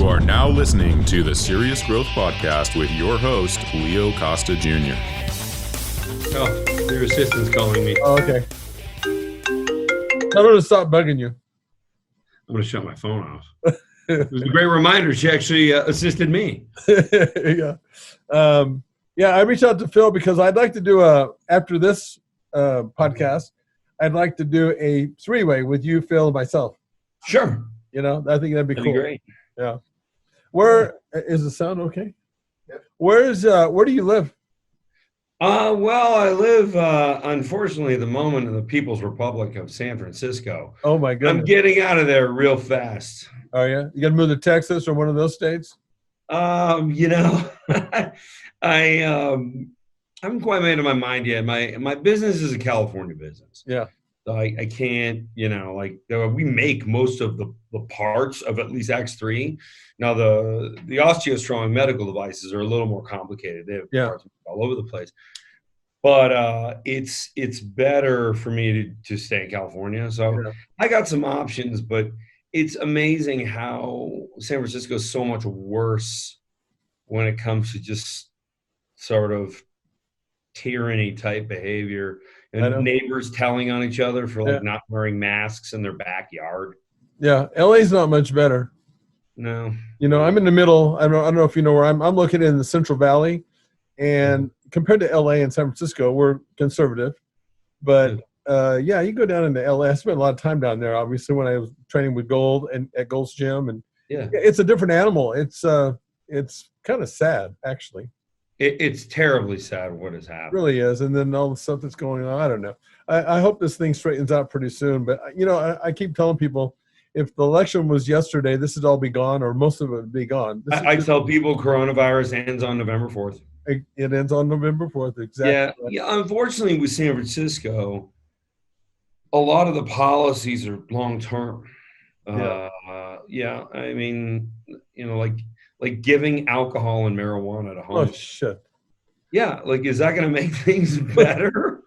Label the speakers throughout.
Speaker 1: You are now listening to the Serious Growth Podcast with your host, Leo Costa Jr.
Speaker 2: Oh, your assistant's calling me.
Speaker 3: Oh, okay. Tell her to stop bugging you.
Speaker 2: I'm going to shut my phone off. It was a great reminder. She actually assisted me.
Speaker 3: Yeah. I reached out to Phil because I'd like to do after this podcast, I'd like to do a three-way with you, Phil, and myself.
Speaker 2: Sure.
Speaker 3: You know, I think that'd be cool.
Speaker 2: Be great.
Speaker 3: Yeah. Where is the sound okay? Yeah. Where do you live?
Speaker 2: Well, I live, unfortunately, at the moment in the People's Republic of San Francisco.
Speaker 3: Oh, my goodness.
Speaker 2: I'm getting out of there real fast.
Speaker 3: Oh, yeah? You got to move to Texas or one of those states?
Speaker 2: I'm quite made up my mind yet. My business is a California business.
Speaker 3: Yeah.
Speaker 2: So I can't, we make most of the parts of at least X3. Now the OsteoStrong medical devices are a little more complicated. They have parts all over the place. But it's better for me to stay in California. So yeah. I got some options, but it's amazing how San Francisco is so much worse when it comes to just sort of tyranny type behavior and neighbors telling on each other for not wearing masks in their backyard.
Speaker 3: Yeah, LA's not much better.
Speaker 2: No.
Speaker 3: I'm in the middle. I don't know if you know where I'm located in the Central Valley, and compared to LA and San Francisco, we're conservative. But you go down into LA. I spent a lot of time down there, obviously, when I was training with Gold and at Gold's Gym, and it's a different animal. It's kind of sad, actually.
Speaker 2: It's terribly sad what has happened.
Speaker 3: It really is. And then all the stuff that's going on, I don't know. I hope this thing straightens out pretty soon. But, I keep telling people, if the election was yesterday, this would all be gone, or most of it would be gone.
Speaker 2: I tell people coronavirus ends on November 4th.
Speaker 3: It ends on November 4th, exactly.
Speaker 2: Yeah, unfortunately with San Francisco, a lot of the policies are long-term. I mean, like giving alcohol and marijuana to homeless.
Speaker 3: Oh, shit.
Speaker 2: Yeah, is that going to make things better?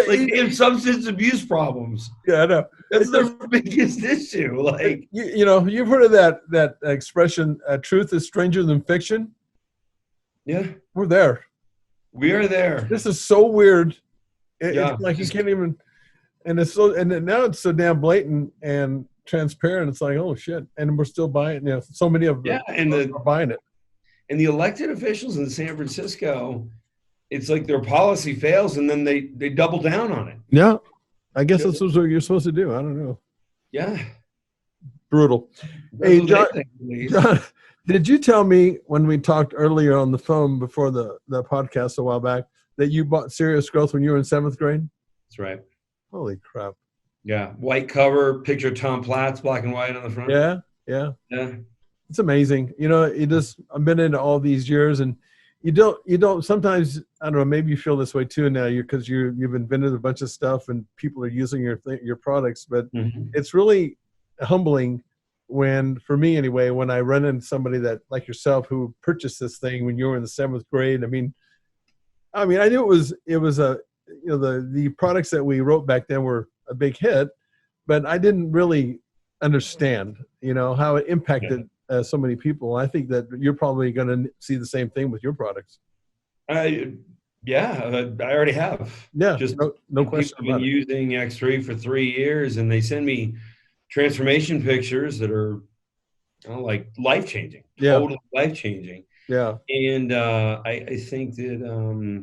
Speaker 2: They have substance abuse problems.
Speaker 3: Yeah, I know.
Speaker 2: That's their biggest issue.
Speaker 3: You've heard of that expression, truth is stranger than fiction?
Speaker 2: Yeah.
Speaker 3: We're there.
Speaker 2: We are there.
Speaker 3: This is so weird. It's like you can't even, and now it's so damn blatant and transparent. It's like, oh shit. And we're still buying, so many of them are buying it.
Speaker 2: And the elected officials in San Francisco, it's like their policy fails and then they double down on it.
Speaker 3: Yeah. I guess that's what you're supposed to do. I don't know.
Speaker 2: Yeah.
Speaker 3: Brutal. Hey, John, did you tell me when we talked earlier on the phone before the podcast a while back that you bought Serious Growth when you were in 7th grade?
Speaker 2: That's right.
Speaker 3: Holy crap.
Speaker 2: Yeah. White cover, picture Tom Platz, black and white on the front.
Speaker 3: Yeah. It's amazing. I've been into all these years, and you don't sometimes, I don't know, maybe you feel this way too now because you've invented a bunch of stuff and people are using your products, but it's really humbling for me anyway, when I run into somebody that like yourself who purchased this thing when you were in the 7th grade. I mean, I knew it was the products that we wrote back then were a big hit, but I didn't really understand, how it impacted so many people. I think that you're probably going to see the same thing with your products.
Speaker 2: I already have.
Speaker 3: Yeah,
Speaker 2: just
Speaker 3: no question.
Speaker 2: I've been using X3 for 3 years, and they send me transformation pictures that are life-changing, totally life-changing.
Speaker 3: Yeah.
Speaker 2: And I think that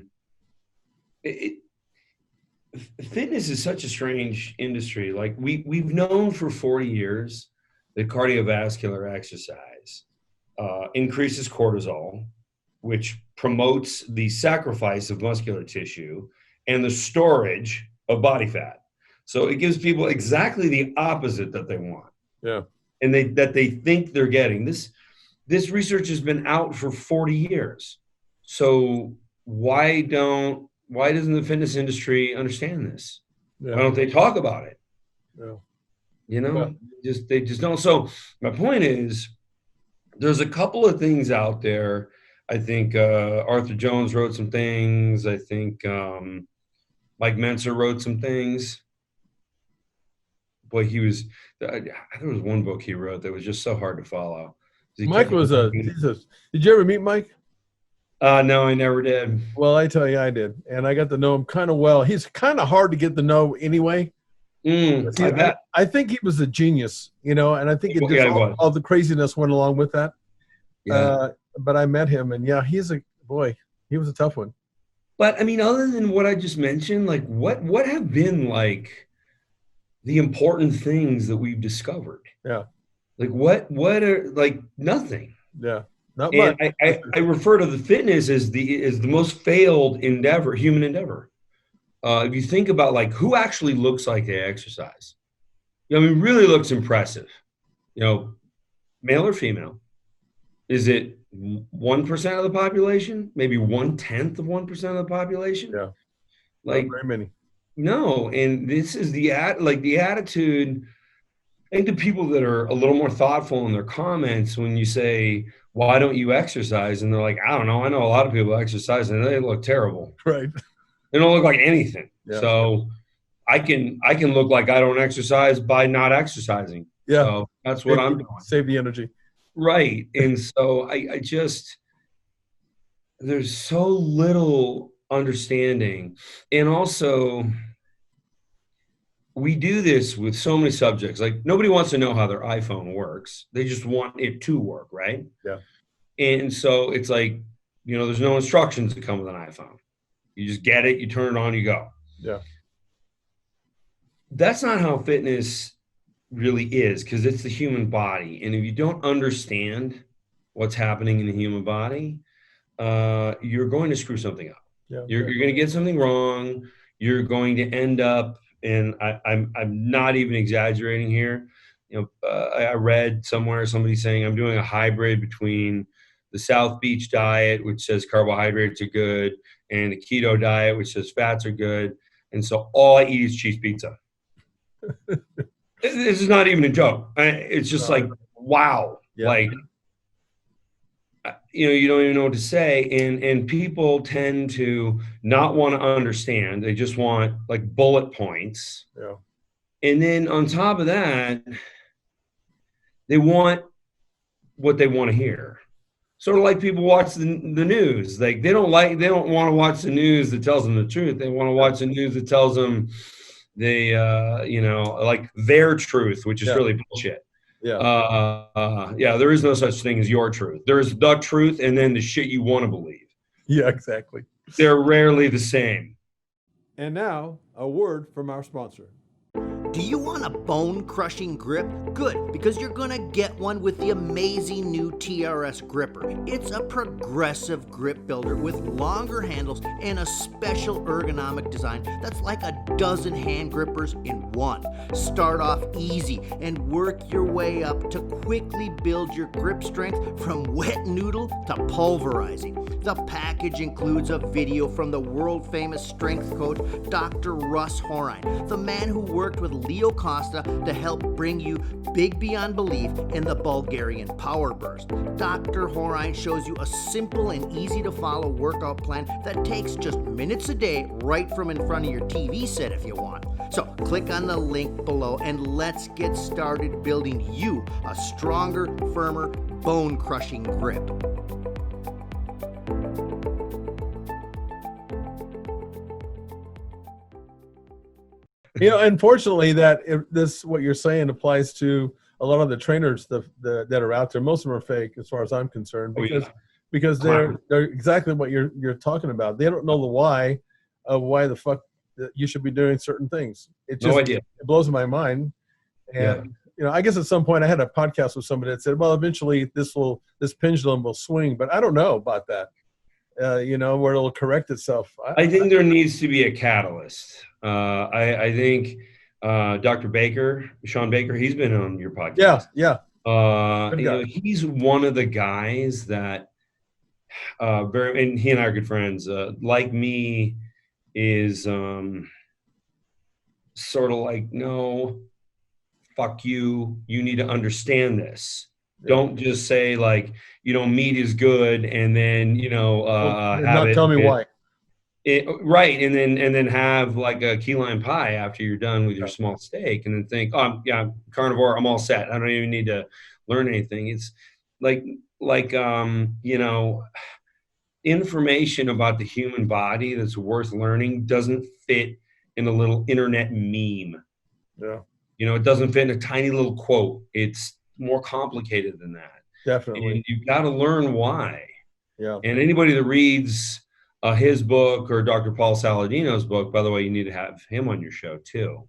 Speaker 2: fitness is such a strange industry. Like we've known for 40 years that cardiovascular exercise increases cortisol, which promotes the sacrifice of muscular tissue and the storage of body fat. So it gives people exactly the opposite that they want.
Speaker 3: Yeah. And
Speaker 2: that they think they're getting. This research has been out for 40 years. So why doesn't the fitness industry understand this? Yeah. Why don't they talk about it?
Speaker 3: Yeah.
Speaker 2: They just don't. So my point is, there's a couple of things out there. I think Arthur Jones wrote some things. I think Mike Mentzer wrote some things. Boy, there was one book he wrote that was just so hard to follow.
Speaker 3: Mike was did you ever meet Mike?
Speaker 2: No, I never did.
Speaker 3: Well, I tell you, I did. And I got to know him kind of well. He's kind of hard to get to know anyway. I think he was a genius, and I think all the craziness went along with that. Yeah. But I met him, and yeah, he was a tough one.
Speaker 2: But I mean, other than what I just mentioned, like what have been like the important things that we've discovered?
Speaker 3: Yeah.
Speaker 2: Like what are like nothing.
Speaker 3: Yeah. Not much.
Speaker 2: I refer to the fitness as the most failed human endeavor. If you think about like who actually looks like they exercise, really looks impressive. Male or female? Is it 1% of the population? Maybe 1/10 of 1% of the population?
Speaker 3: Yeah,
Speaker 2: like
Speaker 3: not very many.
Speaker 2: No, and this is the attitude. I think the people that are a little more thoughtful in their comments when you say, why don't you exercise? And they're like, I don't know. I know a lot of people exercise and they look terrible.
Speaker 3: Right.
Speaker 2: They don't look like anything.
Speaker 3: Yeah.
Speaker 2: So I can look like I don't exercise by not exercising.
Speaker 3: Yeah.
Speaker 2: So that's what I'm doing.
Speaker 3: Save the energy.
Speaker 2: Right. And so I just, there's so little understanding. And also, we do this with so many subjects. Like nobody wants to know how their iPhone works. They just want it to work, right?
Speaker 3: Yeah.
Speaker 2: And so it's like, there's no instructions that come with an iPhone. You just get it, you turn it on, you go.
Speaker 3: Yeah.
Speaker 2: That's not how fitness really is, because it's the human body. And if you don't understand what's happening in the human body, you're going to screw something up.
Speaker 3: Yeah.
Speaker 2: You're going to get something wrong. You're going to end up, and I'm not even exaggerating here. I read somewhere somebody saying I'm doing a hybrid between the South Beach diet, which says carbohydrates are good, and the keto diet, which says fats are good. And so all I eat is cheese pizza. This is not even a joke. It's just like, wow. Yeah. Like, you don't even know what to say. And people tend to not want to understand. They just want like bullet points.
Speaker 3: Yeah. And
Speaker 2: then on top of that, they want what they want to hear. Sort of like people watch the news. Like they don't want to watch the news that tells them the truth. They want to watch the news that tells them like their truth, which is really bullshit.
Speaker 3: Yeah.
Speaker 2: There is no such thing as your truth. There's the truth and then the shit you want to believe.
Speaker 3: Yeah, exactly.
Speaker 2: They're rarely the same.
Speaker 3: And now, a word from our sponsor.
Speaker 4: Do you want a bone-crushing grip? Good, because you're going to get one with the amazing new Trs Gripper. It's a progressive grip builder with longer handles and a special ergonomic design that's like a dozen hand grippers in one. Start off easy and work your way up to quickly build your grip strength from wet noodle to pulverizing. The package includes a video from the world-famous strength coach, Dr. Russ Horine, the man who worked with Leo Costa to help bring you big beyond belief in the Bulgarian Power Burst. Dr. Horine shows you a simple and easy to follow workout plan that takes just minutes a day right from in front of your TV set if you want. So click on the link below and let's get started building you a stronger, firmer, bone-crushing grip.
Speaker 3: Unfortunately, what you're saying applies to a lot of the trainers that are out there. Most of them are fake, as far as I'm concerned, because they're exactly what you're talking about. They don't know the why of why the fuck you should be doing certain things. It blows my mind. And I guess at some point I had a podcast with somebody that said, well, eventually this pendulum will swing, but I don't know about that. Where it'll correct itself.
Speaker 2: I think there needs to be a catalyst. I think Dr. Baker, Sean Baker, he's been on your podcast.
Speaker 3: Yeah.
Speaker 2: He's one of the guys that and he and I are good friends. Like me, is sort of like, no, fuck you. You need to understand this. Yeah. Don't just say like, meat is good and then,
Speaker 3: tell me why.
Speaker 2: Right. And then have like a key lime pie after you're done with your small steak and then think, I'm carnivore. I'm all set. I don't even need to learn anything. information about the human body that's worth learning doesn't fit in a little internet meme.
Speaker 3: Yeah.
Speaker 2: It doesn't fit in a tiny little quote. It's more complicated than that.
Speaker 3: Definitely.
Speaker 2: And you've got to learn why.
Speaker 3: Yeah.
Speaker 2: And anybody that reads his book or Dr. Paul Saladino's book, by the way, you need to have him on your show too.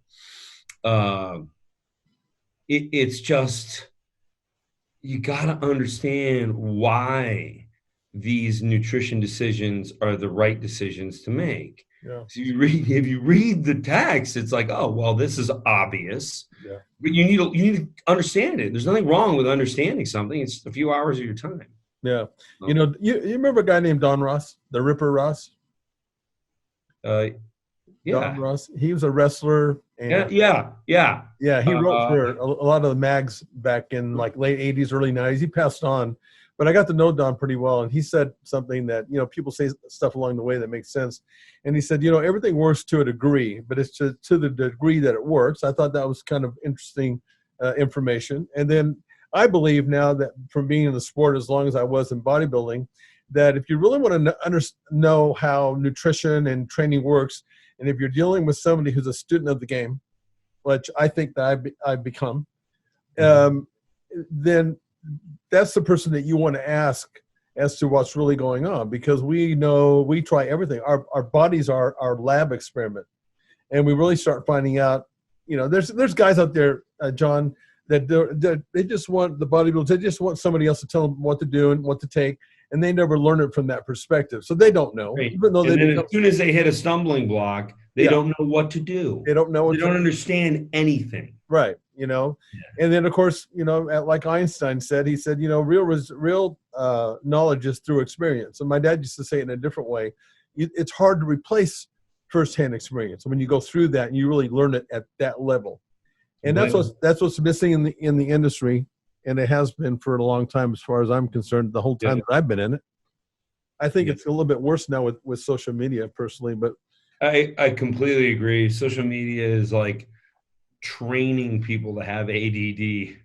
Speaker 2: It's just, you got to understand why these nutrition decisions are the right decisions to make.
Speaker 3: Yeah.
Speaker 2: So if you read the text, it's like, oh, well, this is obvious.
Speaker 3: Yeah.
Speaker 2: But you need to understand it. There's nothing wrong with understanding something. It's a few hours of your time.
Speaker 3: Yeah. You remember a guy named Don Ross, the Ripper Ross?
Speaker 2: Yeah.
Speaker 3: Don Ross. He was a wrestler. And
Speaker 2: Yeah.
Speaker 3: He wrote for a lot of the mags back in like late 80s, early 90s. He passed on, but I got to know Don pretty well. And he said something that, people say stuff along the way that makes sense. And he said, everything works to a degree, but it's to the degree that it works. I thought that was kind of interesting information. And then I believe now that from being in the sport as long as I was in bodybuilding, that if you really want to know how nutrition and training works, and if you're dealing with somebody who's a student of the game, which I think that I've become, then that's the person that you want to ask as to what's really going on, because we try everything. Our bodies are our lab experiment, and we really start finding out. There's guys out there, John, that they just want the bodybuilders. They just want somebody else to tell them what to do and what to take, and they never learn it from that perspective. So they don't know.
Speaker 2: Right.
Speaker 3: Even though
Speaker 2: as soon as they hit a stumbling block, they don't know what to do.
Speaker 3: They don't know.
Speaker 2: They don't understand anything.
Speaker 3: Right. And then of course, like Einstein said, he said, real knowledge is through experience. And my dad used to say it in a different way. It's hard to replace firsthand experience when you go through that and you really learn it at that level. And that's what's missing in the industry, and it has been for a long time, as far as I'm concerned, the whole time that I've been in it. I think it's a little bit worse now with social media, personally, but
Speaker 2: I completely agree. Social media is like training people to have ADD.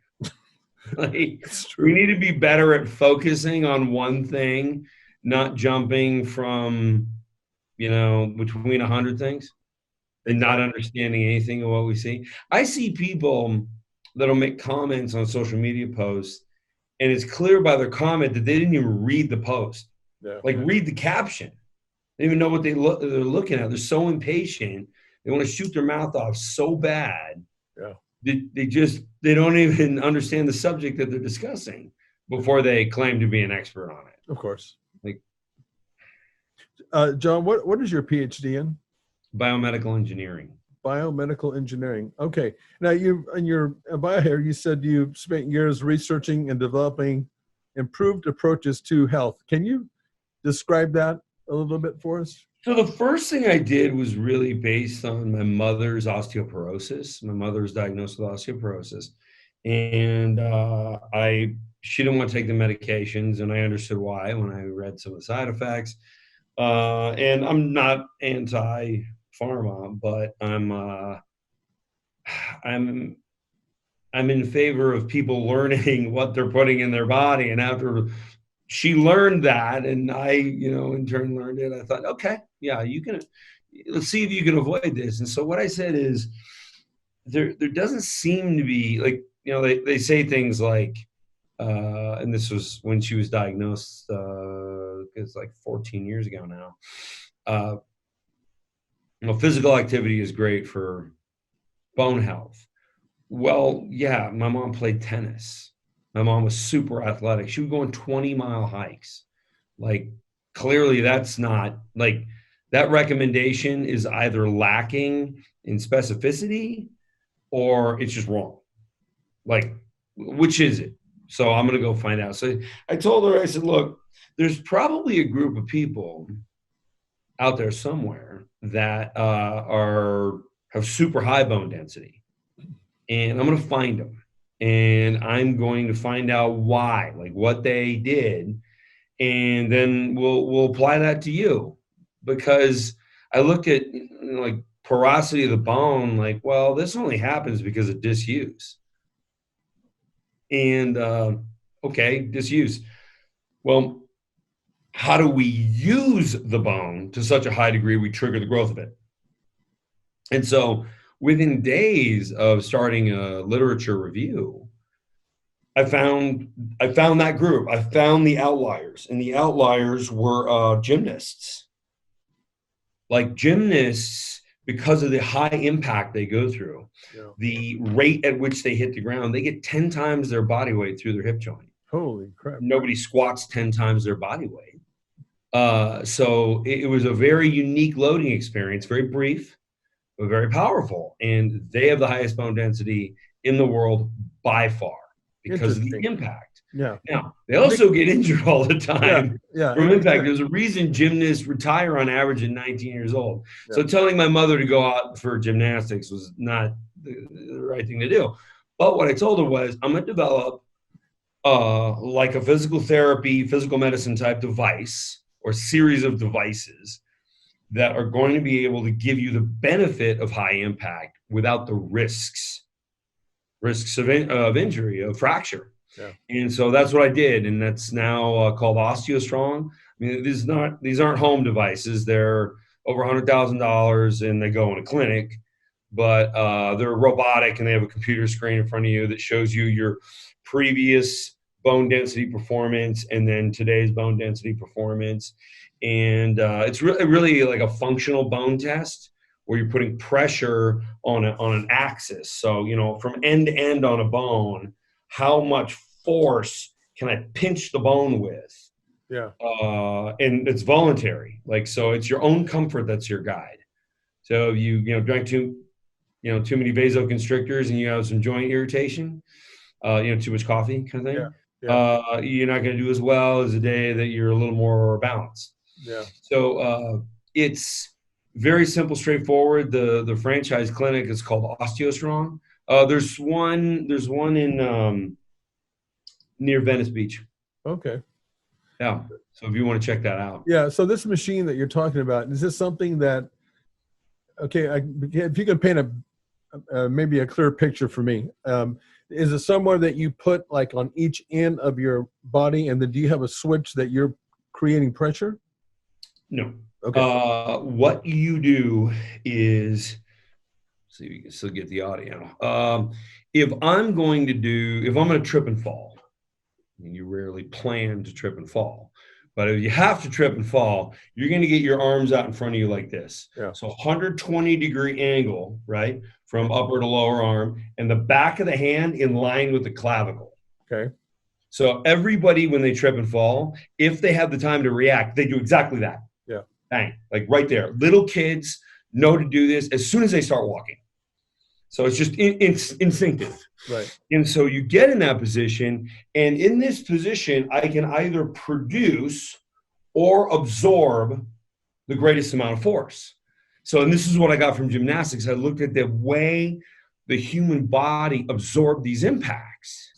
Speaker 2: We need to be better at focusing on one thing, not jumping from, between 100 things and not understanding anything of what we see. I see people that'll make comments on social media posts, and it's clear by their comment that they didn't even read the post. Yeah. Like, read the caption. They don't even know what they're looking at. They're so impatient. They want to shoot their mouth off so bad.
Speaker 3: Yeah.
Speaker 2: They don't even understand the subject that they're discussing before they claim to be an expert on it.
Speaker 3: Of course. John, what is your PhD in?
Speaker 2: Biomedical Engineering.
Speaker 3: Biomedical Engineering. Okay. Now, in your bio here, you said you spent years researching and developing improved approaches to health. Can you describe that a little bit for us?
Speaker 2: So the first thing I did was really based on my mother's osteoporosis. My mother was diagnosed with osteoporosis, and she didn't want to take the medications, and I understood why when I read some of the side effects. And I'm not anti-pharma, but I'm in favor of people learning what they're putting in their body. And after she learned that, and I, in turn learned it, I thought, okay, yeah, let's see if you can avoid this. And so what I said is, there doesn't seem to be, like, they say things like, and this was when she was diagnosed, it's like 14 years ago now. Physical activity is great for bone health. Well, yeah, my mom played tennis. My mom was super athletic. She would go on 20-mile hikes. Like, clearly that's not, like, that recommendation is either lacking in specificity or it's just wrong. Like, which is it? So I'm going to go find out. So I told her, I said, look, there's probably a group of people out there somewhere that have super high bone density. And I'm going to find them. And I'm going to find out why, like what they did. And then we'll apply that to you. Because I look at, like, porosity of the bone, like, well, this only happens because of disuse. And Okay, disuse. Well, how do we use the bone to such a high degree we trigger the growth of it? And so within days of starting a literature review, I found that group. I found the outliers, and the outliers were gymnasts. Like gymnasts, because of the high impact they go through, the rate at which they hit the ground, they get 10 times their body weight through their hip joint.
Speaker 3: Holy crap.
Speaker 2: Nobody squats 10 times their body weight. So it was a very unique loading experience, very brief, but very powerful. And they have the highest bone density in the world by far because of the impact.
Speaker 3: Yeah.
Speaker 2: Now, they also get injured all the time from impact. There's a reason gymnasts retire on average at 19 years old. Yeah. So telling my mother to go out for gymnastics was not the right thing to do. But what I told her was, I'm going to develop like a physical therapy, physical medicine type device or series of devices that are going to be able to give you the benefit of high impact without the risks of injury, of fracture. Yeah. And so that's what I did, and that's now called OsteoStrong. I mean, these aren't home devices. They're over $100,000, and they go in a clinic, but they're robotic, and they have a computer screen in front of you that shows you your previous bone density performance and then today's bone density performance. And it's really like a functional bone test where you're putting pressure on an axis. So, from end to end on a bone, how much force can I pinch the bone with?
Speaker 3: Yeah.
Speaker 2: And it's voluntary. So it's your own comfort that's your guide. So if you drank too many vasoconstrictors and you have some joint irritation, too much coffee kind of thing. Yeah. You're not going to do as well as a day that you're a little more balanced.
Speaker 3: Yeah.
Speaker 2: So it's very simple, straightforward. The franchise clinic is called OsteoStrong. There's one in near Venice Beach.
Speaker 3: Okay.
Speaker 2: Yeah. So if you want to check that out.
Speaker 3: Yeah. So this machine that you're talking about, is this something that? Okay, if you can paint maybe a clear picture for me, is it somewhere that you put like on each end of your body, and then do you have a switch that you're creating pressure?
Speaker 2: No.
Speaker 3: Okay.
Speaker 2: What you do is, see if you can still get the audio. If I'm going to trip and fall, I mean, you rarely plan to trip and fall, but if you have to trip and fall, you're going to get your arms out in front of you like this.
Speaker 3: Yeah.
Speaker 2: So 120-degree angle, right, from upper to lower arm, and the back of the hand in line with the clavicle.
Speaker 3: Okay.
Speaker 2: So everybody, when they trip and fall, if they have the time to react, they do exactly that.
Speaker 3: Yeah.
Speaker 2: Bang, like right there. Little kids know to do this as soon as they start walking. So it's just instinctive.
Speaker 3: Right.
Speaker 2: And so you get in that position, and in this position, I can either produce or absorb the greatest amount of force. So, and this is what I got from gymnastics. I looked at the way the human body absorbed these impacts.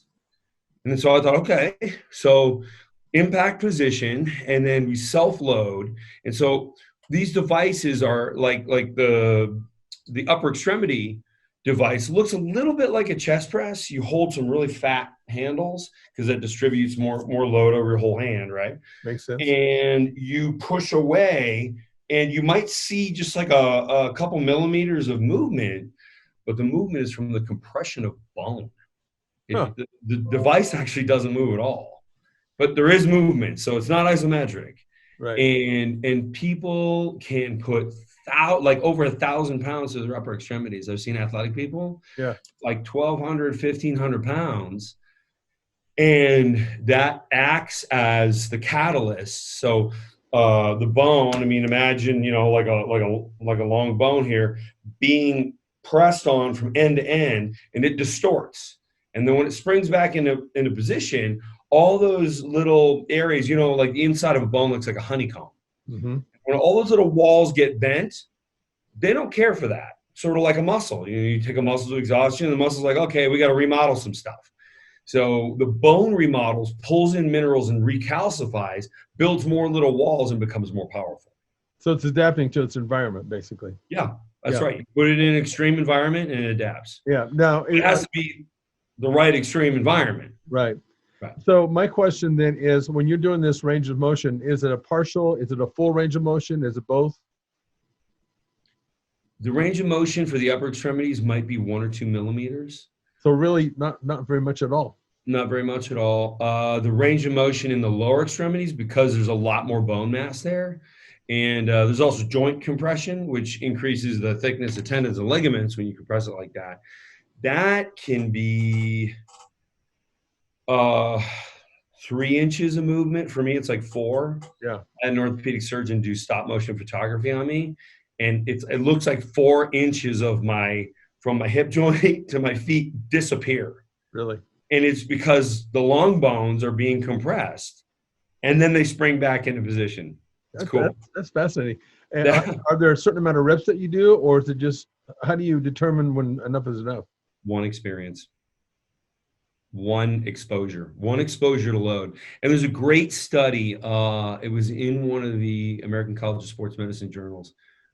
Speaker 2: And then so I thought, okay, so impact position, and then we self-load. And so these devices are like the upper extremity device looks a little bit like a chest press. You hold some really fat handles because that distributes more load over your whole hand, right?
Speaker 3: Makes sense.
Speaker 2: And you push away, and you might see just like a couple millimeters of movement, but the movement is from the compression of bone. The device actually doesn't move at all, but there is movement, so it's not isometric.
Speaker 3: Right.
Speaker 2: And people can put like over 1,000 pounds to their upper extremities. I've seen athletic people, like 1,200, 1,500 pounds, and that acts as the catalyst. So the bone, I mean, imagine like a long bone here being pressed on from end to end, and it distorts. And then when it springs back into position, all those little areas, like the inside of a bone looks like a honeycomb.
Speaker 3: Mm-hmm.
Speaker 2: When all those little walls get bent, they don't care for that. Sort of like a muscle. You take a muscle to exhaustion, and the muscle's like, okay, we got to remodel some stuff. So the bone remodels, pulls in minerals and recalcifies, builds more little walls, and becomes more powerful.
Speaker 3: So it's adapting to its environment, basically.
Speaker 2: Yeah, that's right. You put it in an extreme environment, and it adapts.
Speaker 3: Yeah. Now
Speaker 2: it has to be the right extreme environment.
Speaker 3: Right.
Speaker 2: Right.
Speaker 3: So my question then is, when you're doing this range of motion, is it a partial? Is it a full range of motion? Is it both?
Speaker 2: The range of motion for the upper extremities might be 1 or 2 millimeters.
Speaker 3: So really not very much at all.
Speaker 2: Not very much at all. The range of motion in the lower extremities, because there's a lot more bone mass there. And there's also joint compression, which increases the thickness of tendons and ligaments when you compress it like that. That can be 3 inches of movement. For me, it's like 4.
Speaker 3: Yeah.
Speaker 2: I had an orthopedic surgeon do stop motion photography on me. And it looks like 4 inches of from my hip joint to my feet disappear.
Speaker 3: Really?
Speaker 2: And it's because the long bones are being compressed and then they spring back into position. That's cool.
Speaker 3: That's fascinating. And are there a certain amount of reps that you do, or is it just, how do you determine when enough is enough?
Speaker 2: One experience, one exposure to load. And there's a great study. It was in one of the American College of Sports Medicine journals.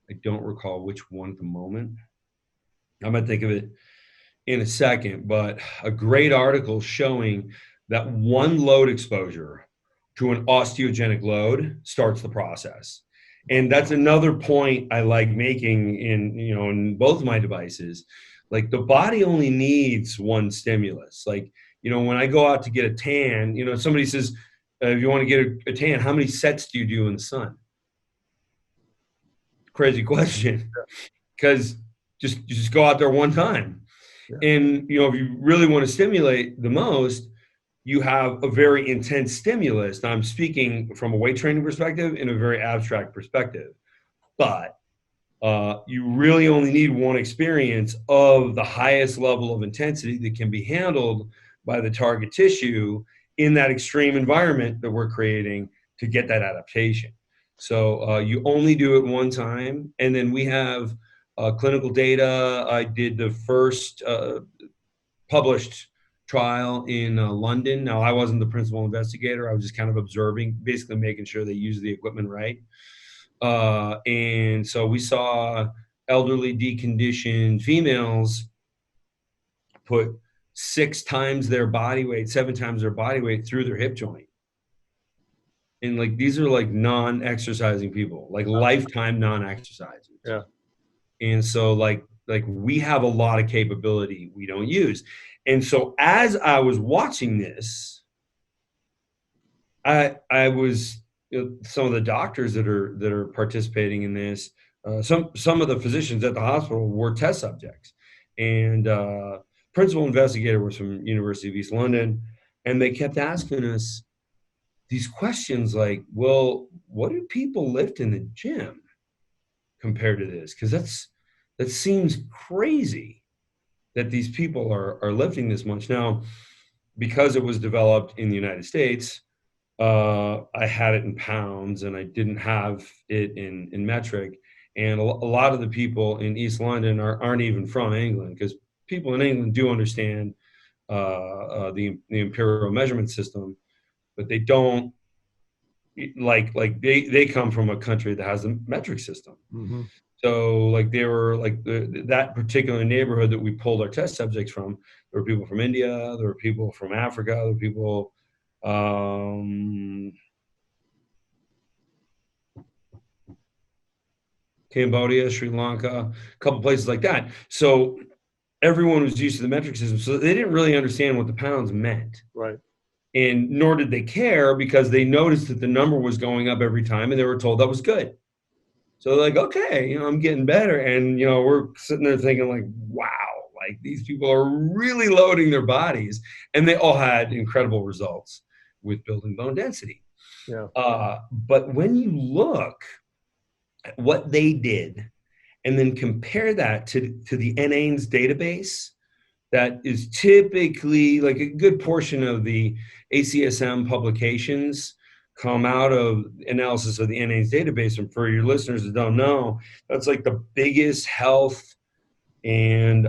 Speaker 2: I don't recall which one at the moment. I might think of it in a second, but a great article showing that one load exposure to an osteogenic load starts the process. And that's another point I like making in both of my devices. Like, the body only needs one stimulus. Like, when I go out to get a tan, somebody says, if you want to get a tan, how many sets do you do in the sun? Crazy question. Because just go out there one time. Yeah. And, if you really want to stimulate the most, you have a very intense stimulus. Now, I'm speaking from a weight training perspective in a very abstract perspective. But you really only need one experience of the highest level of intensity that can be handled by the target tissue in that extreme environment that we're creating to get that adaptation. So you only do it one time. And then we have clinical data. I did the first published trial in London. Now, I wasn't the principal investigator. I was just kind of observing, basically making sure they use the equipment right. And so we saw elderly deconditioned females put 6 times their body weight, 7 times their body weight through their hip joint. And like, these are like non-exercising people, like lifetime non-exercisers.
Speaker 3: Yeah. And
Speaker 2: so like we have a lot of capability we don't use. And so as I was watching this, I was, some of the doctors that are participating in this, some of the physicians at the hospital were test subjects, and principal investigator was from University of East London, and they kept asking us these questions like, well, what do people lift in the gym compared to this? Because that seems crazy that these people are lifting this much. Now, because it was developed in the United States, I had it in pounds and I didn't have it in metric. And a lot of the people in East London aren't even from England, because people in England do understand the imperial measurement system, but they don't they come from a country that has a metric system. Mm-hmm. So like they were like that particular neighborhood that we pulled our test subjects from, there were people from India, there were people from Africa, there were people Cambodia, Sri Lanka, a couple places like that. So everyone was used to the metric system, so they didn't really understand what the pounds meant.
Speaker 3: Right.
Speaker 2: And nor did they care, because they noticed that the number was going up every time and they were told that was good. So they're like, okay, I'm getting better. And, we're sitting there thinking like, wow, like these people are really loading their bodies. And they all had incredible results with building bone density.
Speaker 3: Yeah.
Speaker 2: But when you look at what they did and then compare that to the NAINS database, that is typically like a good portion of the ACSM publications come out of analysis of the NAINS database. And for your listeners that don't know, that's like the biggest health and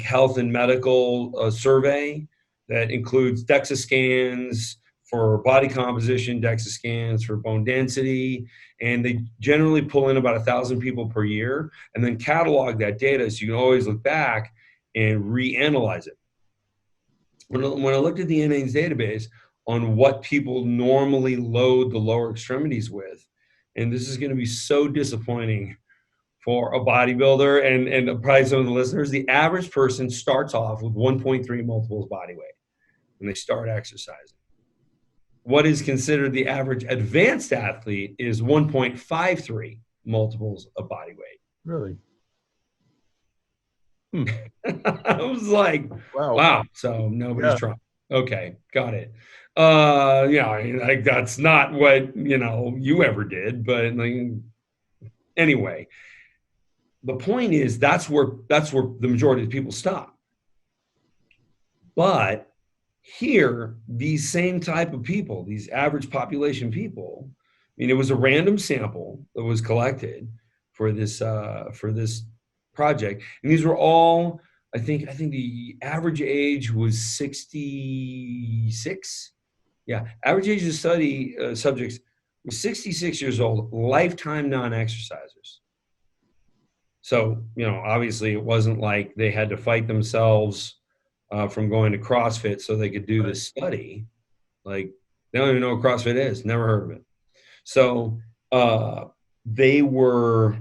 Speaker 2: health and medical survey that includes DEXA scans for body composition, DEXA scans for bone density, and they generally pull in about 1,000 people per year and then catalog that data so you can always look back and reanalyze it. when I looked at the NHANES database on what people normally load the lower extremities with, and this is going to be so disappointing for a bodybuilder and probably some of the listeners, the average person starts off with 1.3 multiples body weight when they start exercising. What is considered the average advanced athlete is 1.53 multiples of body weight.
Speaker 3: Really?
Speaker 2: I was like, wow. So nobody's trying. Okay, got it. Like that's not what, you ever did, but anyway, the point is that's where the majority of people stop. But here, these same type of people, these average population people, it was a random sample that was collected for this project, and these were all, I think the average age was 66. Yeah, average age of study subjects was 66 years old, lifetime non-exercisers. So, obviously it wasn't like they had to fight themselves from going to CrossFit so they could do this study. Like, they don't even know what CrossFit is, never heard of it. So they were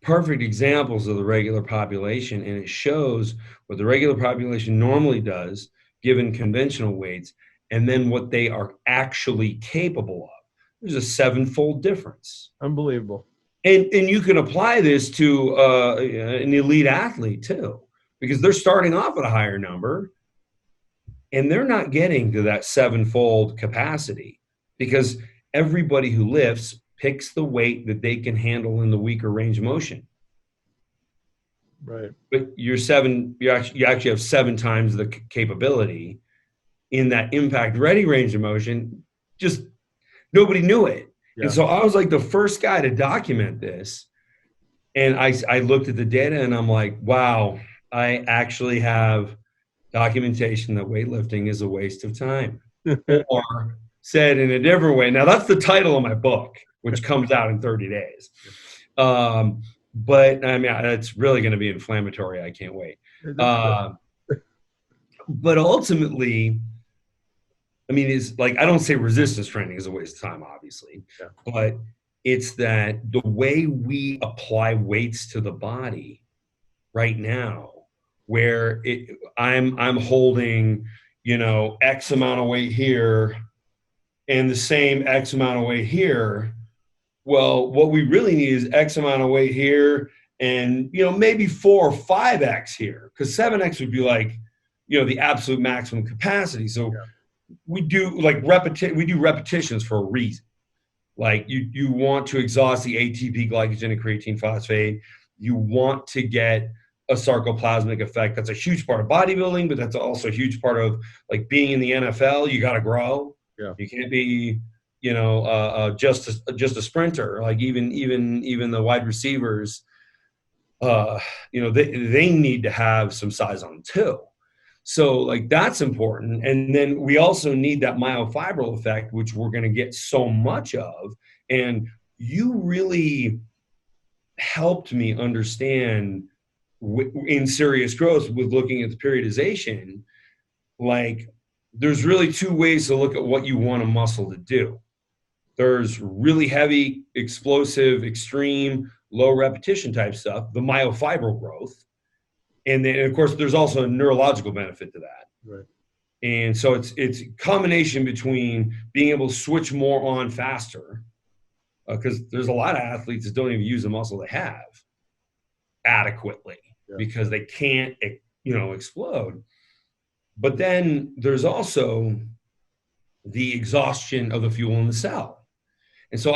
Speaker 2: perfect examples of the regular population, and it shows what the regular population normally does given conventional weights, and then what they are actually capable of. There's a 7-fold difference.
Speaker 3: Unbelievable.
Speaker 2: And you can apply this to an elite athlete too, because they're starting off at a higher number, and they're not getting to that 7-fold capacity, because everybody who lifts picks the weight that they can handle in the weaker range of motion.
Speaker 3: Right.
Speaker 2: But you actually have 7 times the capability in that impact ready range of motion. Just nobody knew it. Yeah. And so I was like the first guy to document this. And I looked at the data and I'm like, wow, I actually have documentation that weightlifting is a waste of time. Or said in a different way. Now that's the title of my book, which comes out in 30 days. But it's really going to be inflammatory. I can't wait. But ultimately, it's like, I don't say resistance training is a waste of time, obviously, but it's that the way we apply weights to the body right now, where I'm holding, X amount of weight here and the same X amount of weight here. Well, what we really need is X amount of weight here and, maybe 4 or 5X here, because 7X would be like, the absolute maximum capacity. So we do we do repetitions for a reason. Like you want to exhaust the ATP, glycogen, and creatine phosphate. You want to get a sarcoplasmic effect. That's a huge part of bodybuilding, but that's also a huge part of like being in the NFL. You got to grow. Yeah. You can't be, just a sprinter. Like even the wide receivers, they need to have some size on them too. So like that's important. And then we also need that myofibril effect, which we're going to get so much of. And you really helped me understand in serious growth with looking at the periodization, like there's really 2 ways to look at what you want a muscle to do. There's really heavy, explosive, extreme, low repetition type stuff, the myofibril growth. And then, of course, there's also a neurological benefit to that.
Speaker 3: Right.
Speaker 2: And so it's a combination between being able to switch more on faster, because there's a lot of athletes that don't even use the muscle they have adequately because they can't, explode. But then there's also the exhaustion of the fuel in the cell. And so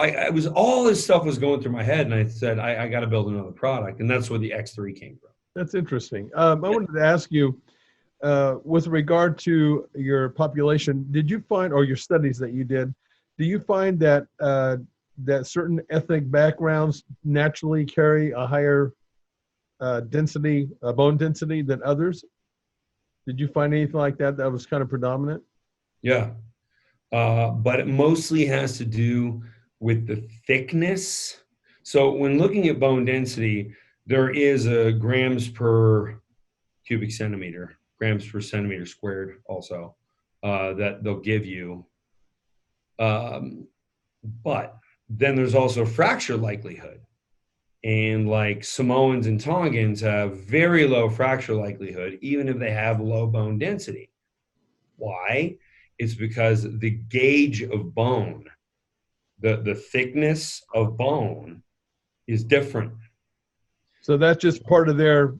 Speaker 2: all this stuff was going through my head, and I said, I got to build another product. And that's where the X3 came from. That's
Speaker 3: interesting. I wanted to ask you, with regard to your population, did you find, or your studies that you did, do you find that that certain ethnic backgrounds naturally carry a higher density, bone density than others? Did you find anything like that was kind of predominant?
Speaker 2: Yeah, but it mostly has to do with the thickness. So when looking at bone density, there is a grams per cubic centimeter grams per centimeter squared also, that they'll give you. But then there's also fracture likelihood. And like Samoans and Tongans have very low fracture likelihood, even if they have low bone density. Why? It's because the gauge of bone, the thickness of bone is different.
Speaker 3: So that's just part of their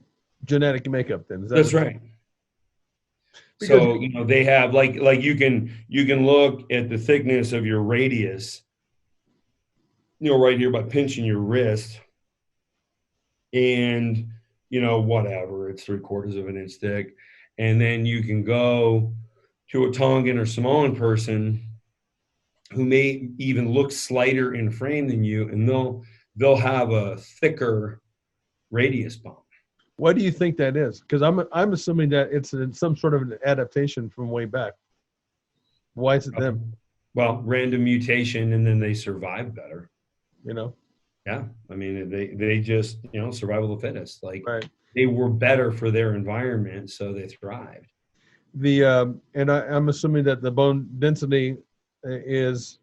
Speaker 3: genetic makeup then. Is that
Speaker 2: That's right. So, you know, they have like you can look at the thickness of your radius, you know, right here by pinching your wrist. And, you know, whatever, it's 3/4 of an inch thick. And then you can go to a Tongan or Samoan person who may even look slighter in frame than you, and they'll have a thicker radius bone.
Speaker 3: Why do you think that is? Because I'm assuming that it's some sort of an adaptation from way back. Why is it them?
Speaker 2: Well, random mutation, and then they survive better.
Speaker 3: You know?
Speaker 2: Yeah, I mean, they just, you know, survival of the fittest. Like,
Speaker 3: right.
Speaker 2: They were better for their environment, so they thrived.
Speaker 3: And I'm assuming that the bone density is,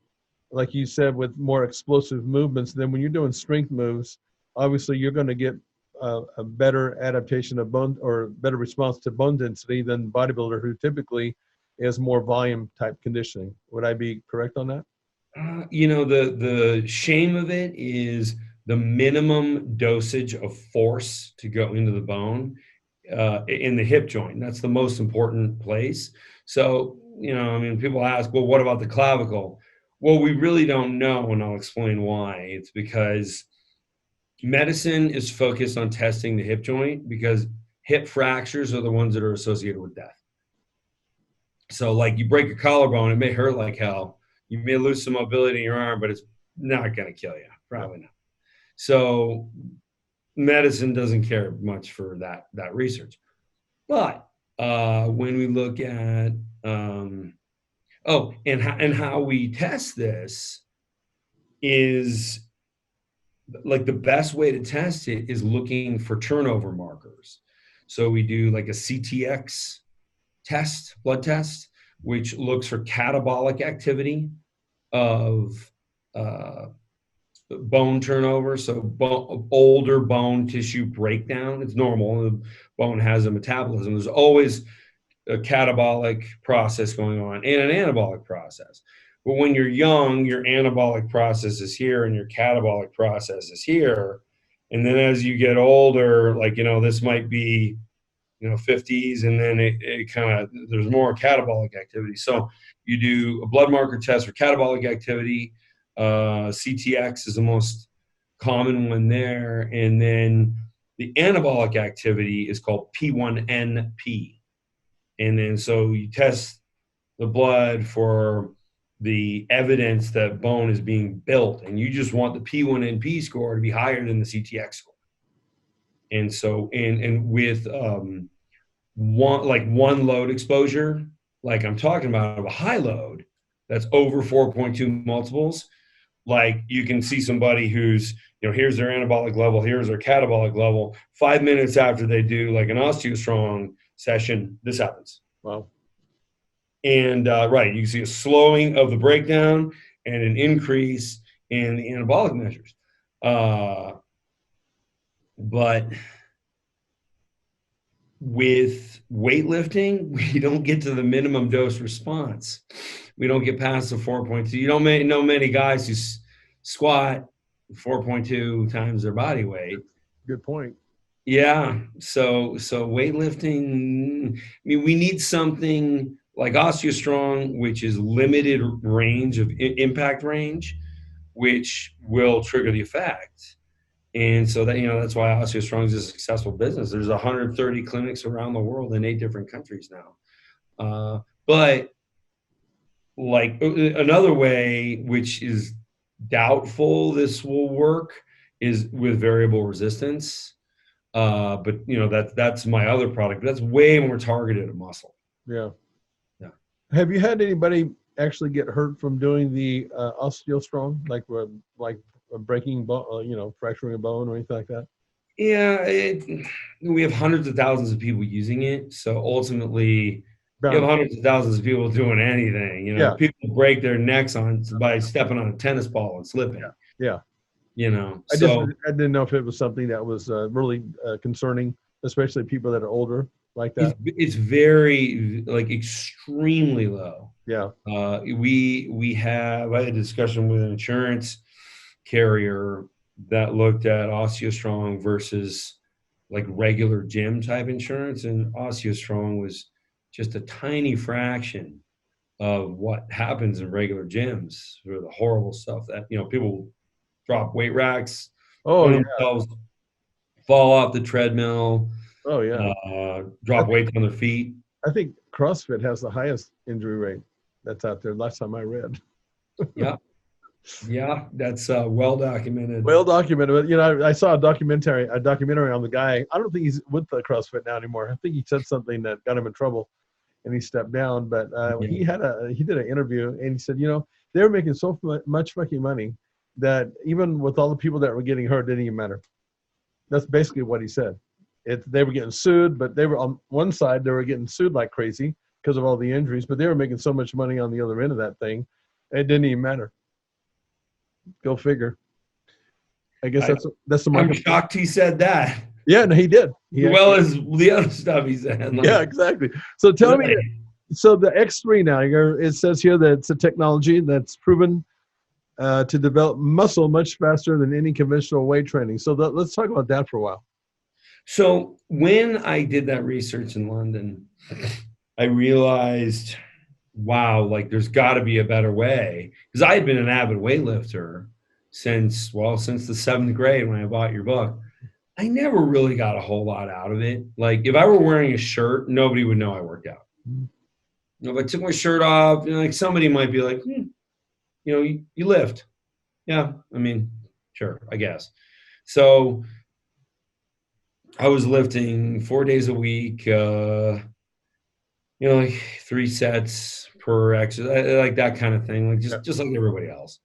Speaker 3: like you said, with more explosive movements. Then when you're doing strength moves, obviously you're going to get a better adaptation of bone, or better response to bone density than bodybuilder who typically is more volume type conditioning. Would I be correct on that?
Speaker 2: You know, the shame of it is the minimum dosage of force to go into the bone in the hip joint. That's the most important place. So, you know, I mean, people ask, well, what about the clavicle? Well, we really don't know, and I'll explain why. It's because medicine is focused on testing the hip joint because hip fractures are the ones that are associated with death. So, like, you break a collarbone, it may hurt like hell. You may lose some mobility in your arm, but it's not going to kill you. Probably not. So medicine doesn't care much for that research. But when we look at, and how we test this is, like, the best way to test it is looking for turnover markers. So we do like a CTX test, blood test, which looks for catabolic activity of bone turnover. So older bone tissue breakdown. It's normal. The bone has a metabolism. There's always a catabolic process going on and an anabolic process. But when you're young, your anabolic process is here and your catabolic process is here. And then as you get older, like, you know, this might be, you know, 50s, and then it kind of, there's more catabolic activity. So you do a blood marker test for catabolic activity. CTX is the most common one there. And then the anabolic activity is called P1NP. And then so you test the blood for the evidence that bone is being built, and you just want the P1NP score to be higher than the CTX score. And so, and with one load exposure, like I'm talking about, of a high load that's over 4.2 multiples, like you can see somebody who's, you know, here's their anabolic level, here's their catabolic level. 5 minutes after they do like an OsteoStrong session, this happens.
Speaker 3: Wow.
Speaker 2: And right, you see a slowing of the breakdown and an increase in the anabolic measures. But with weightlifting, we don't get to the minimum dose response. We don't get past the 4.2. You don't know many guys who squat 4.2 times their body weight.
Speaker 3: Good point.
Speaker 2: Yeah. So weightlifting, I mean, we need something like OsteoStrong, which is limited range of impact range, which will trigger the effect. And so that, you know, that's why OsteoStrong is a successful business. There's 130 clinics around the world in 8 different countries now. But like another way, which is doubtful this will work, is with variable resistance. But you know, that's my other product. That's way more targeted at muscle.
Speaker 3: Yeah. Yeah. Have you had anybody actually get hurt from doing the OsteoStrong, like breaking bone, you know, fracturing a bone or anything like that?
Speaker 2: Yeah, we have hundreds of thousands of people using it. So ultimately, you have hundreds of thousands of people doing anything. You know, people break their necks by stepping on a tennis ball and slipping.
Speaker 3: Yeah.
Speaker 2: You know,
Speaker 3: I didn't know if it was something that was really concerning, especially people that are older like that.
Speaker 2: It's very, like, extremely low.
Speaker 3: Yeah.
Speaker 2: I had a discussion with an insurance carrier that looked at OsteoStrong versus like regular gym type insurance, and OsteoStrong was just a tiny fraction of what happens in regular gyms for the horrible stuff that, you know, people drop weight racks, themselves, fall off the treadmill, drop weights on their feet.
Speaker 3: I think CrossFit has the highest injury rate that's out there. Last time I read.
Speaker 2: Yeah, that's well documented.
Speaker 3: Well documented. You know, I saw a documentary on the guy. I don't think he's with the CrossFit now anymore. I think he said something that got him in trouble, and he stepped down. But he did an interview, and he said, you know, they were making so much fucking money that even with all the people that were getting hurt, it didn't even matter. That's basically what he said. They were getting sued, but they were on one side, they were getting sued like crazy because of all the injuries, but they were making so much money on the other end of that thing, it didn't even matter. Go figure. I guess that's the market.
Speaker 2: I'm shocked he said that.
Speaker 3: Yeah, no, he did.
Speaker 2: Well as the other stuff he said.
Speaker 3: Like, yeah, exactly. So tell me, so the X3 now, it says here that it's a technology that's proven to develop muscle much faster than any conventional weight training. So let's talk about that for a while.
Speaker 2: So when I did that research in London, I realized, wow, like there's got to be a better way. Because I had been an avid weightlifter since the 7th grade when I bought your book. I never really got a whole lot out of it. Like if I were wearing a shirt, nobody would know I worked out. You know, if I took my shirt off, you know, like somebody might be like, you know, you lift. Yeah, I mean, sure, I guess. So I was lifting 4 days a week, you know, like 3 sets per exercise, like that kind of thing, like just like everybody else,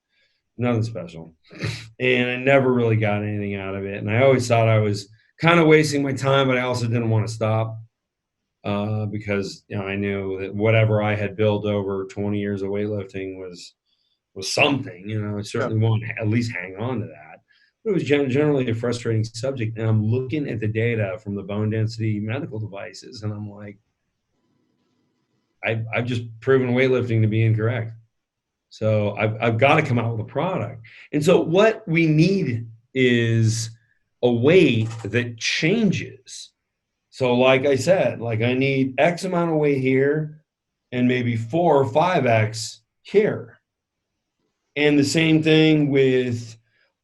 Speaker 2: nothing special. And I never really got anything out of it. And I always thought I was kind of wasting my time, but I also didn't want to stop because, you know, I knew that whatever I had built over 20 years of weightlifting was something, you know. I certainly want to at least hang on to that. But it was generally a frustrating subject. And I'm looking at the data from the bone density medical devices, and I'm like, I've just proven weightlifting to be incorrect. So I've got to come out with a product. And so what we need is a weight that changes. So like I said, like I need X amount of weight here and maybe 4 or 5X here. And the same thing with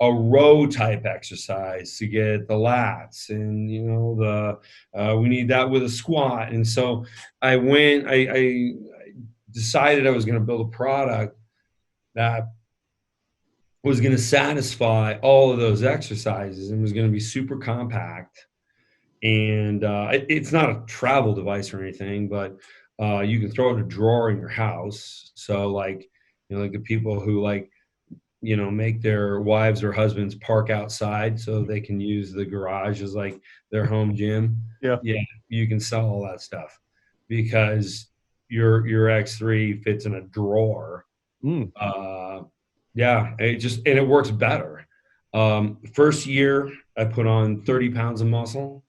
Speaker 2: a row type exercise to get the lats, and you know we need that with a squat. And so I decided I was going to build a product that was going to satisfy all of those exercises and was going to be super compact. And it's not a travel device or anything, but you can throw it in a drawer in your house. So like, you know, like the people who like, you know, make their wives or husbands park outside so they can use the garage as like their home gym. Yeah, you can sell all that stuff because your X3 fits in a drawer. It works better. First year I put on 30 pounds of muscle.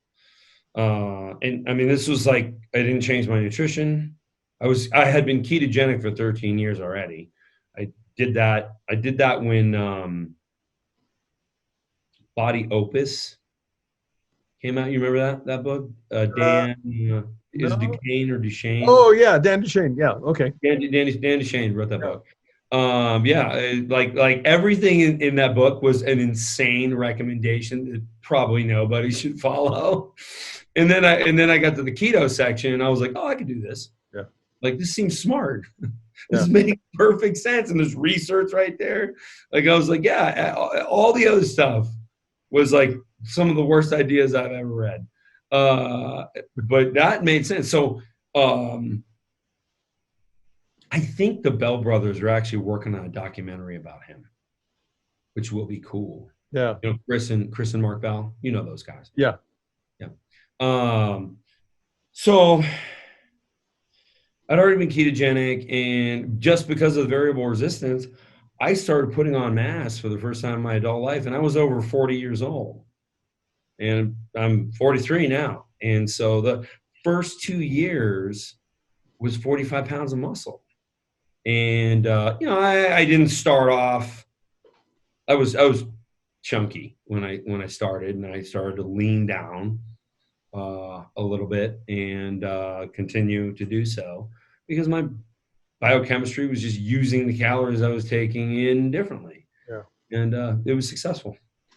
Speaker 2: And I mean, this was like, I didn't change my nutrition. I had been ketogenic for 13 years already. I did that when Body Opus came out. You remember that book? Dan, is it Duquesne or Duchesne?
Speaker 3: Oh yeah, Dan Duchesne. Yeah, okay.
Speaker 2: Dan Duchesne wrote that book. Like everything in that book was an insane recommendation that probably nobody should follow. And then I got to the keto section and I was like, oh, I could do this. Yeah. Like this seems smart. This makes perfect sense. And there's research right there. Like I was like, yeah, all the other stuff was like some of the worst ideas I've ever read. But that made sense. So I think the Bell brothers are actually working on a documentary about him, which will be cool.
Speaker 3: Yeah.
Speaker 2: Chris and Mark Bell, those guys.
Speaker 3: Yeah.
Speaker 2: So I'd already been ketogenic, and just because of the variable resistance, I started putting on mass for the first time in my adult life, and I was over 40 years old, and I'm 43 now. And so the first 2 years was 45 pounds of muscle. And, I didn't start off, I was chunky when I started, and I started to lean down a little bit and continue to do so because my biochemistry was just using the calories I was taking in differently.
Speaker 3: Yeah.
Speaker 2: And it was successful.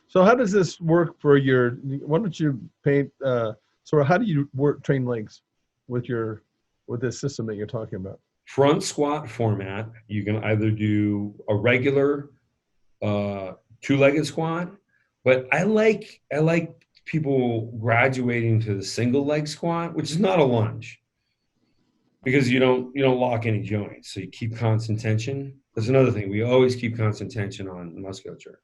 Speaker 3: So how does this work for why don't you paint, how do you train legs with this system that you're talking about?
Speaker 2: Front squat format, you can either do a regular two-legged squat, but I like people graduating to the single leg squat, which is not a lunge, because you don't lock any joints, so you keep constant tension. That's another thing. We always keep constant tension on musculature.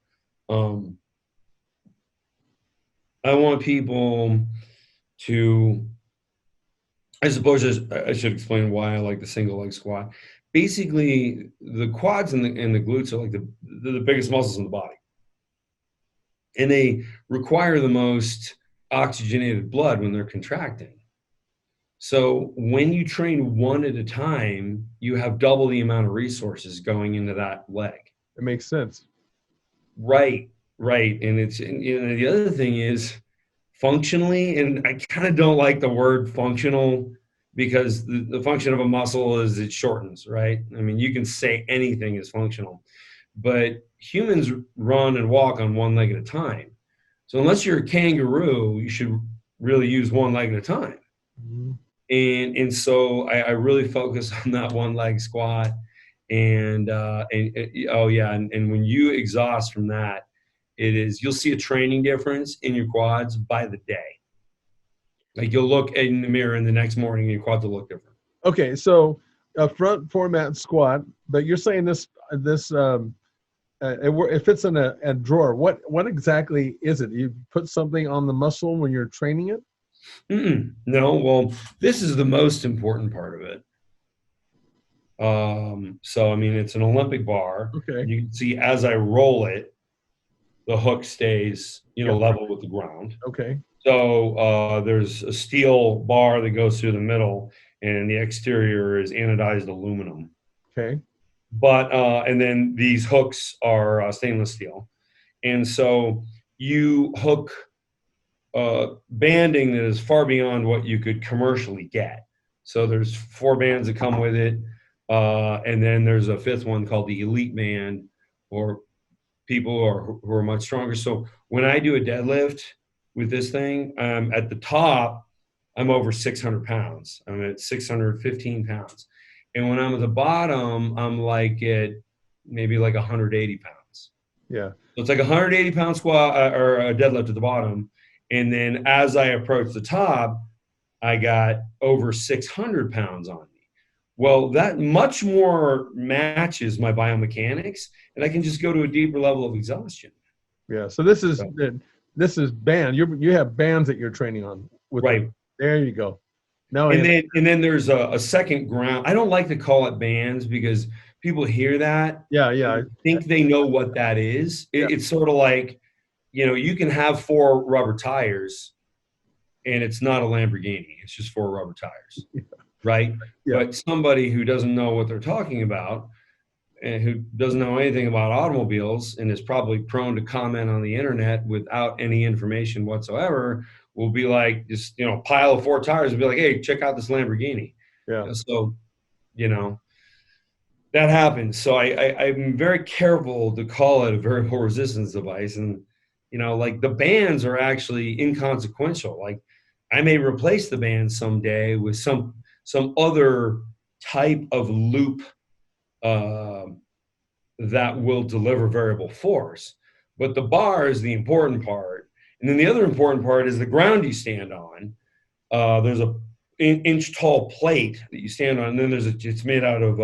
Speaker 2: I want people to, I suppose I should explain why I like the single leg squat. Basically, the quads and the glutes are like the biggest muscles in the body, and they require the most oxygenated blood when they're contracting. So when you train one at a time, you have double the amount of resources going into that leg.
Speaker 3: It makes sense.
Speaker 2: Right. And the other thing is functionally, and I kind of don't like the word functional, because the function of a muscle is it shortens, right? I mean, you can say anything is functional, but humans run and walk on one leg at a time. So unless you're a kangaroo, you should really use one leg at a time.
Speaker 3: Mm-hmm.
Speaker 2: And so I really focus on that one leg squat. And when you exhaust from that, you'll see a training difference in your quads by the day. Like you'll look in the mirror in the next morning and your quads will look different.
Speaker 3: Okay, so a front format squat, but you're saying this it fits in a drawer. What exactly is it? You put something on the muscle when you're training it?
Speaker 2: No, well, this is the most important part of it. So I mean, it's an Olympic bar.
Speaker 3: Okay.
Speaker 2: You can see as I roll it, the hook stays, level with the ground.
Speaker 3: Okay.
Speaker 2: So there's a steel bar that goes through the middle, and the exterior is anodized aluminum.
Speaker 3: Okay.
Speaker 2: But and then these hooks are stainless steel, and so you hook banding that is far beyond what you could commercially get. So there's 4 bands that come with it, and then there's a 5th one called the Elite Band, or people who are much stronger. So when I do a deadlift with this thing, at the top, I'm over 600 pounds. I'm at 615 pounds. And when I'm at the bottom, I'm like at maybe like 180 pounds.
Speaker 3: Yeah.
Speaker 2: So it's like a 180 pound squat or a deadlift at the bottom. And then as I approach the top, I got over 600 pounds on me. Well, that much more matches my biomechanics, and I can just go to a deeper level of exhaustion.
Speaker 3: Yeah. So this is band. You have bands that you're training on.
Speaker 2: Right.
Speaker 3: There you go. Now
Speaker 2: and then there's a second ground. I don't like to call it bands because people hear that.
Speaker 3: Yeah.
Speaker 2: I think they know what that is. It's sort of like, you can have 4 rubber tires and it's not a Lamborghini. It's just 4 rubber tires. Yeah. Right. Yeah. But somebody who doesn't know what they're talking about and who doesn't know anything about automobiles and is probably prone to comment on the internet without any information whatsoever will be like, just, pile of 4 tires and be like, hey, check out this Lamborghini.
Speaker 3: Yeah.
Speaker 2: So, that happens. So I'm very careful to call it a variable resistance device. And, like the bands are actually inconsequential. Like I may replace the bands someday with some other type of loop that will deliver variable force. But the bar is the important part. And then the other important part is the ground you stand on. There's a inch tall plate that you stand on, and then it's made out of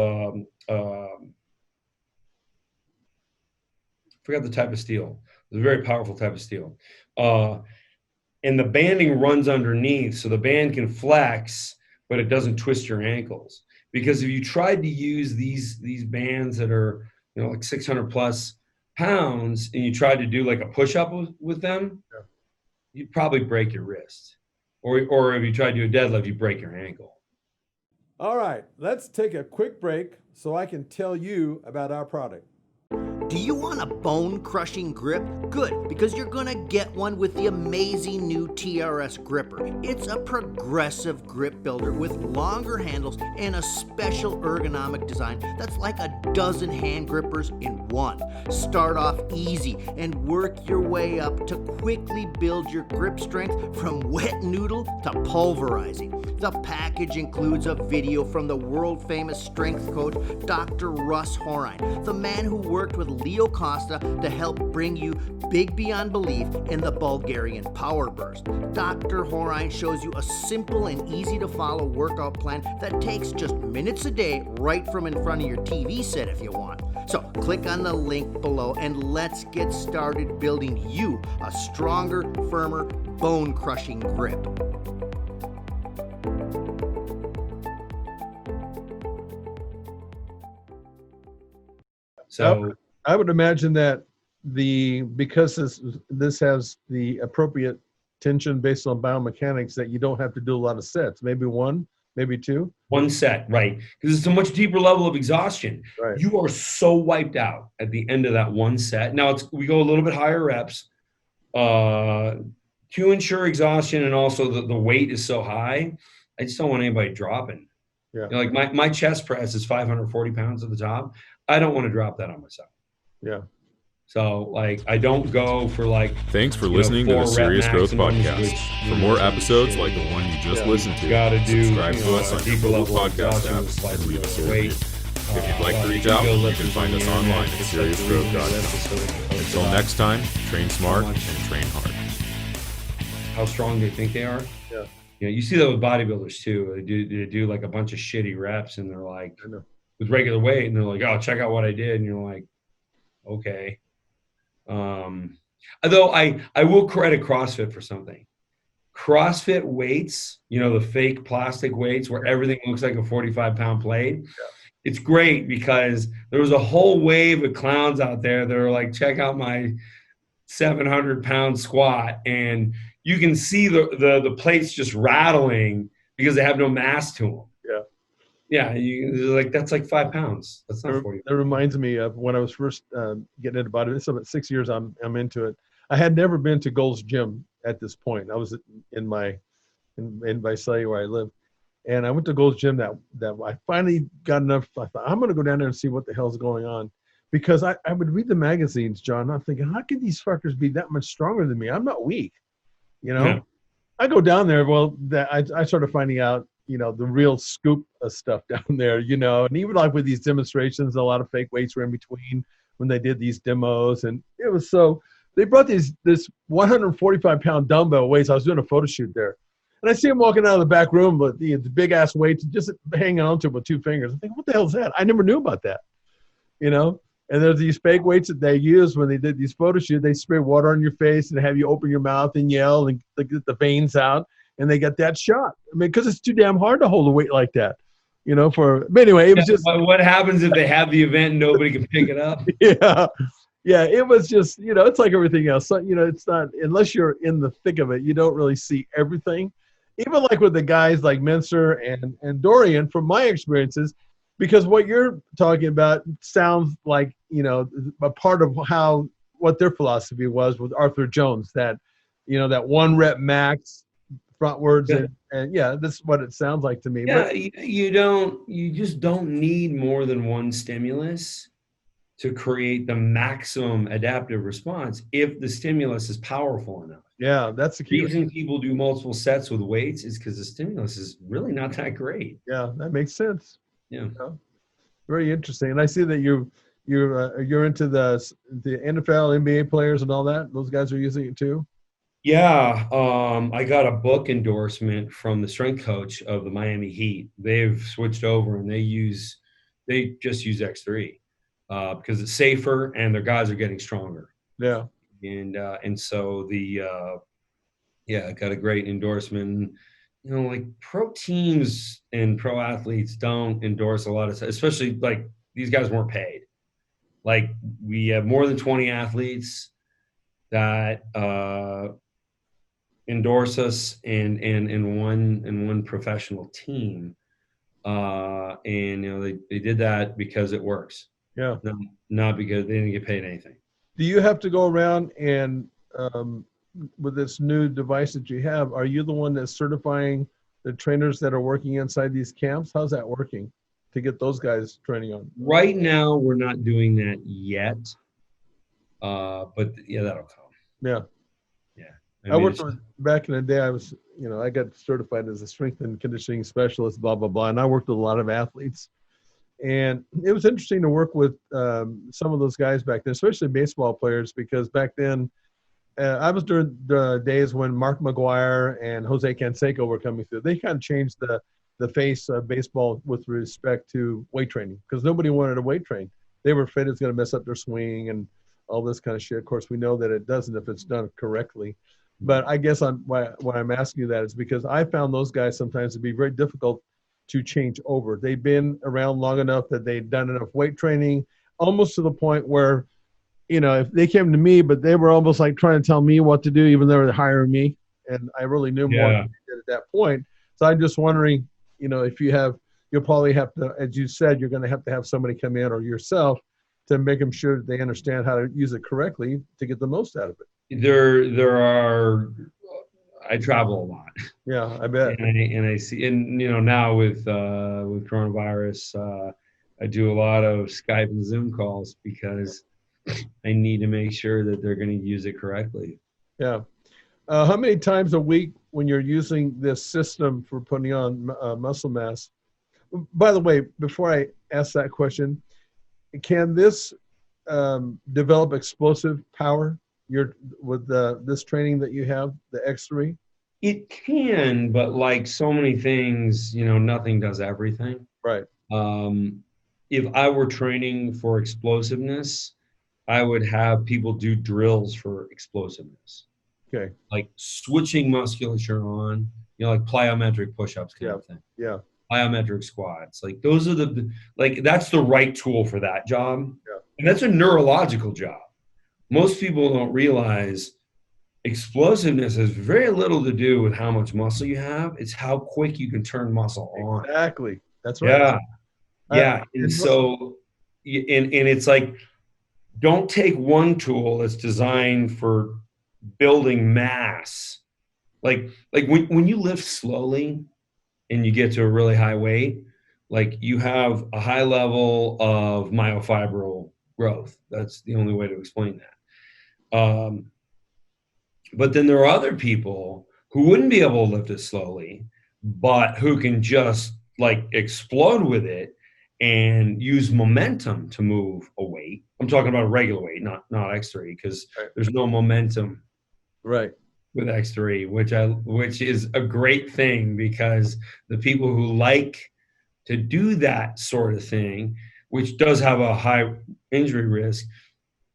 Speaker 2: forgot the type of steel. It's a very powerful type of steel. And the banding runs underneath, so the band can flex, but it doesn't twist your ankles. Because if you tried to use these bands that are, like 600 plus pounds, and you tried to do like a push-up with them, you'd probably break your wrist. Or if you try to do a deadlift, you break your ankle.
Speaker 3: All right, let's take a quick break so I can tell you about our product.
Speaker 4: Do you want a bone-crushing grip? Good, because you're gonna get one with the amazing new Trs Gripper. It's a progressive grip builder with longer handles and a special ergonomic design that's like a dozen hand grippers in one. Start off easy and work your way up to quickly build your grip strength from wet noodle to pulverizing. The package includes a video from the world-famous strength coach, Dr. Russ Horine, the man who worked with Leo Costa to help bring you big beyond belief in the Bulgarian power burst. Dr. Horine shows you a simple and easy to follow workout plan that takes just minutes a day right from in front of your TV set if you want. So click on the link below and let's get started building you a stronger, firmer, bone-crushing grip.
Speaker 2: So
Speaker 3: I would imagine that because this has the appropriate tension based on biomechanics, that you don't have to do a lot of sets. Maybe one, maybe two.
Speaker 2: One set, right? Because it's a much deeper level of exhaustion.
Speaker 3: Right.
Speaker 2: You are so wiped out at the end of that one set. Now we go a little bit higher reps to ensure exhaustion, and also the weight is so high. I just don't want anybody dropping.
Speaker 3: Yeah.
Speaker 2: Like my chest press is 540 pounds at the top. I don't want to drop that on myself.
Speaker 3: Yeah.
Speaker 2: So like I don't go for like.
Speaker 1: Thanks for listening to the Serious Growth Podcast. For more episodes like the one you just listened to, subscribe to us on your Google Podcast app and leave us a review. If you'd like to reach out, you can find us online at seriousgrowth.com. Until next time, train smart and train hard.
Speaker 2: How strong they think they are.
Speaker 3: Yeah.
Speaker 2: You see that with bodybuilders too. They do like a bunch of shitty reps, and they're like with regular weight, and they're like, "Oh, check out what I did," and you're like, "Okay." Although I will credit CrossFit for something. CrossFit weights, the fake plastic weights where everything looks like a 45-pound plate. Yeah. It's great because there was a whole wave of clowns out there that are like, check out my 700-pound squat, and you can see the plates just rattling because they have no mass to them. Yeah, that's like 5 pounds. That's not 40.
Speaker 3: That reminds me of when I was first getting into bodybuilding. So about 6 years I'm into it. I had never been to Gold's Gym at this point. I was in Visalia where I live, and I went to Gold's Gym that I finally got enough. I thought I'm going to go down there and see what the hell's going on, because I would read the magazines, John. I'm thinking, how can these fuckers be that much stronger than me? I'm not weak, Yeah. I go down there. Well, I started finding out. The real scoop of stuff down there, and even like with these demonstrations, a lot of fake weights were in between when they did these demos. And it was they brought this 145-pound dumbbell weights. I was doing a photo shoot there, and I see them walking out of the back room, but the big ass weights just hanging on to it with 2 fingers. I think, what the hell is that? I never knew about that, And there's these fake weights that they use when they did these photo shoots. They spray water on your face and have you open your mouth and yell and get the veins out. And they got that shot. I mean, because it's too damn hard to hold a weight like that, But anyway, it was just.
Speaker 2: What happens if they have the event and nobody can pick it up?
Speaker 3: Yeah. It was just, it's like everything else. So, it's not, unless you're in the thick of it, you don't really see everything. Even like with the guys like Mincer and Dorian, from my experiences, because what you're talking about sounds like, a part of what their philosophy was with Arthur Jones, that, that 1 rep max. Frontwards and that's what it sounds like to me.
Speaker 2: Yeah, but you just don't need more than one stimulus to create the maximum adaptive response if the stimulus is powerful enough.
Speaker 3: Yeah, that's the key.
Speaker 2: The reason people do multiple sets with weights is because the stimulus is really not that great.
Speaker 3: Yeah, that makes sense.
Speaker 2: Yeah,
Speaker 3: very interesting. And I see that you're into the NFL, NBA players and all that. Those guys are using it too.
Speaker 2: Yeah, I got a book endorsement from the strength coach of the Miami Heat. They've switched over and they just use X3 because it's safer and their guys are getting stronger.
Speaker 3: Yeah.
Speaker 2: And so got a great endorsement. You know, like pro teams and pro athletes don't endorse a lot of stuff, especially like these guys weren't paid. Like we have more than 20 athletes that endorse us and one professional team. And you know, they did that because it works.
Speaker 3: Yeah.
Speaker 2: Not because they didn't get paid anything.
Speaker 3: Do you have to go around and with this new device that you have, are you the one that's certifying the trainers that are working inside these camps? How's that working to get those guys training on?
Speaker 2: Right now, we're not doing that yet. But yeah, that'll come.
Speaker 3: Yeah.
Speaker 2: Yeah.
Speaker 3: I worked with, back in the day, I got certified as a strength and conditioning specialist, blah, blah, blah. And I worked with a lot of athletes. And it was interesting to work with some of those guys back then, especially baseball players, because back then I was during the days when Mark McGuire and Jose Canseco were coming through. They kind of changed the face of baseball with respect to weight training because nobody wanted to weight train. They were afraid it's going to mess up their swing and all this kind of shit. Of course, we know that it doesn't if it's done correctly. But I guess why I'm asking you that is because I found those guys sometimes to be very difficult to change over. They've been around long enough that they've done enough weight training, almost to the point where, you know, if they came to me, but they were almost like trying to tell me what to do, even though they're hiring me. And I really knew more than they did at that point. So I'm just wondering, you know, if you'll probably have to, as you said, you're going to have somebody come in or yourself to make them sure that they understand how to use it correctly to get the most out of it.
Speaker 2: I travel a lot.
Speaker 3: Yeah, I bet.
Speaker 2: And I see, and you know, now with coronavirus, I do a lot of Skype and Zoom calls because I need to make sure that they're going to use it correctly.
Speaker 3: Yeah. How many times a week when you're using this system for putting on muscle mass? By the way, before I ask that question, can this develop explosive power? With this training that you have, the X3?
Speaker 2: It can, but like so many things, you know, nothing does everything.
Speaker 3: Right.
Speaker 2: If I were training for explosiveness, I would have people do drills for explosiveness.
Speaker 3: Okay.
Speaker 2: Like switching musculature on, you know, like plyometric push-ups kind of thing.
Speaker 3: Yeah.
Speaker 2: Plyometric squats. Like those are that's the right tool for that job.
Speaker 3: Yeah.
Speaker 2: And that's a neurological job. Most people don't realize explosiveness has very little to do with how much muscle you have. It's how quick you can turn muscle on.
Speaker 3: Exactly. That's right.
Speaker 2: Yeah. And so, and it's like, don't take one tool that's designed for building mass. Like when you lift slowly and you get to a really high weight, like you have a high level of myofibril growth. That's the only way to explain that. But then there are other people who wouldn't be able to lift it slowly, but who can just like explode with it and use momentum to move a weight. I'm talking about a regular weight, not X3, because there's no momentum
Speaker 3: right
Speaker 2: with X3, which is a great thing because the people who like to do that sort of thing, which does have a high injury risk,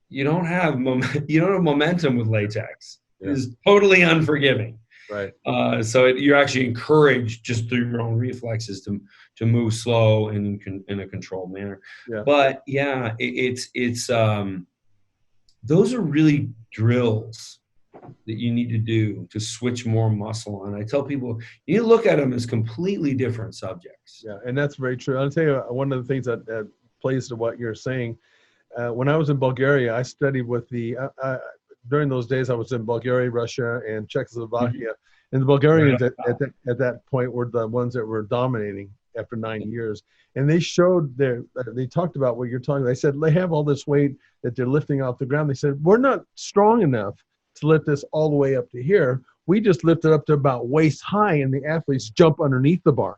Speaker 2: you don't have momentum with latex. Yeah. It is totally unforgiving.
Speaker 3: Right.
Speaker 2: So you're actually encouraged just through your own reflexes to move slow and in a controlled manner. Yeah. But yeah, it's those are really drills that you need to do to switch more muscle on. I tell people you need to look at them as completely different subjects.
Speaker 3: Yeah, and that's very true. I'll tell you one of the things that plays to what you're saying. When I was in Bulgaria, I studied with during those days I was in Bulgaria, Russia, and Czechoslovakia. Mm-hmm. And the Bulgarians at that point were the ones that were dominating after 9 years. And they showed they talked about what you're talking about. They said they have all this weight that they're lifting off the ground. They said, we're not strong enough to lift this all the way up to here. We just lift it up to about waist high and the athletes jump underneath the bar.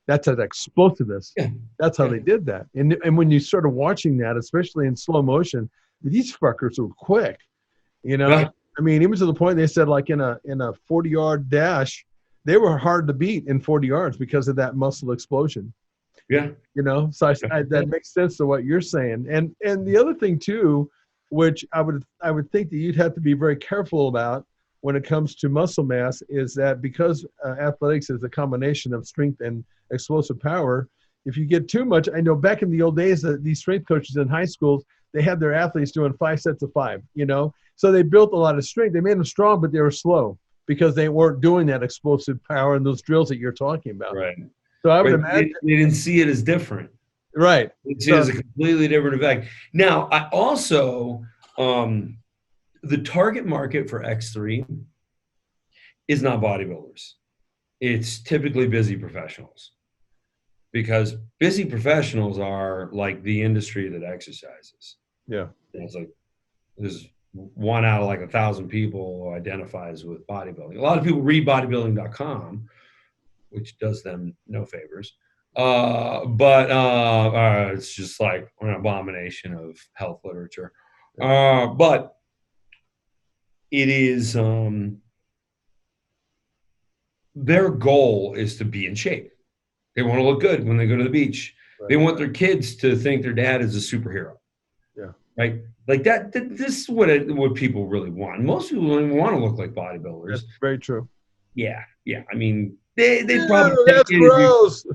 Speaker 3: That's an explosiveness. Yeah. That's how they did that. And when you started watching that, especially in slow motion, these fuckers were quick. You know, yeah. I mean, even to the point they said like in a 40-yard dash, they were hard to beat in 40 yards because of that muscle explosion.
Speaker 2: Yeah.
Speaker 3: You know, so that makes sense to what you're saying. And the other thing too, which I would think that you'd have to be very careful about when it comes to muscle mass, is that because athletics is a combination of strength and explosive power, if you get too much, I know back in the old days that these strength coaches in high schools, they had their athletes doing 5 sets of 5, so they built a lot of strength. They made them strong, but they were slow because they weren't doing that explosive power and those drills that you're talking about.
Speaker 2: Right.
Speaker 3: So I would imagine
Speaker 2: they didn't see it as different.
Speaker 3: Right.
Speaker 2: They see it as a completely different effect. Now, I also, the target market for X3 is not bodybuilders. It's typically busy professionals, because busy professionals are like the industry that exercises.
Speaker 3: Yeah.
Speaker 2: It's like there's 1 out of like 1,000 people who identifies with bodybuilding. A lot of people read bodybuilding.com, which does them no favors. But it's just like an abomination of health literature. But it is, their goal is to be in shape. They want to look good when they go to the beach. Right. They want their kids to think their dad is a superhero.
Speaker 3: Yeah.
Speaker 2: Right. Like that. This is what people really want. Most people don't even want to look like bodybuilders.
Speaker 3: That's very true.
Speaker 2: Yeah. Yeah. I mean, they probably.
Speaker 3: That's gross.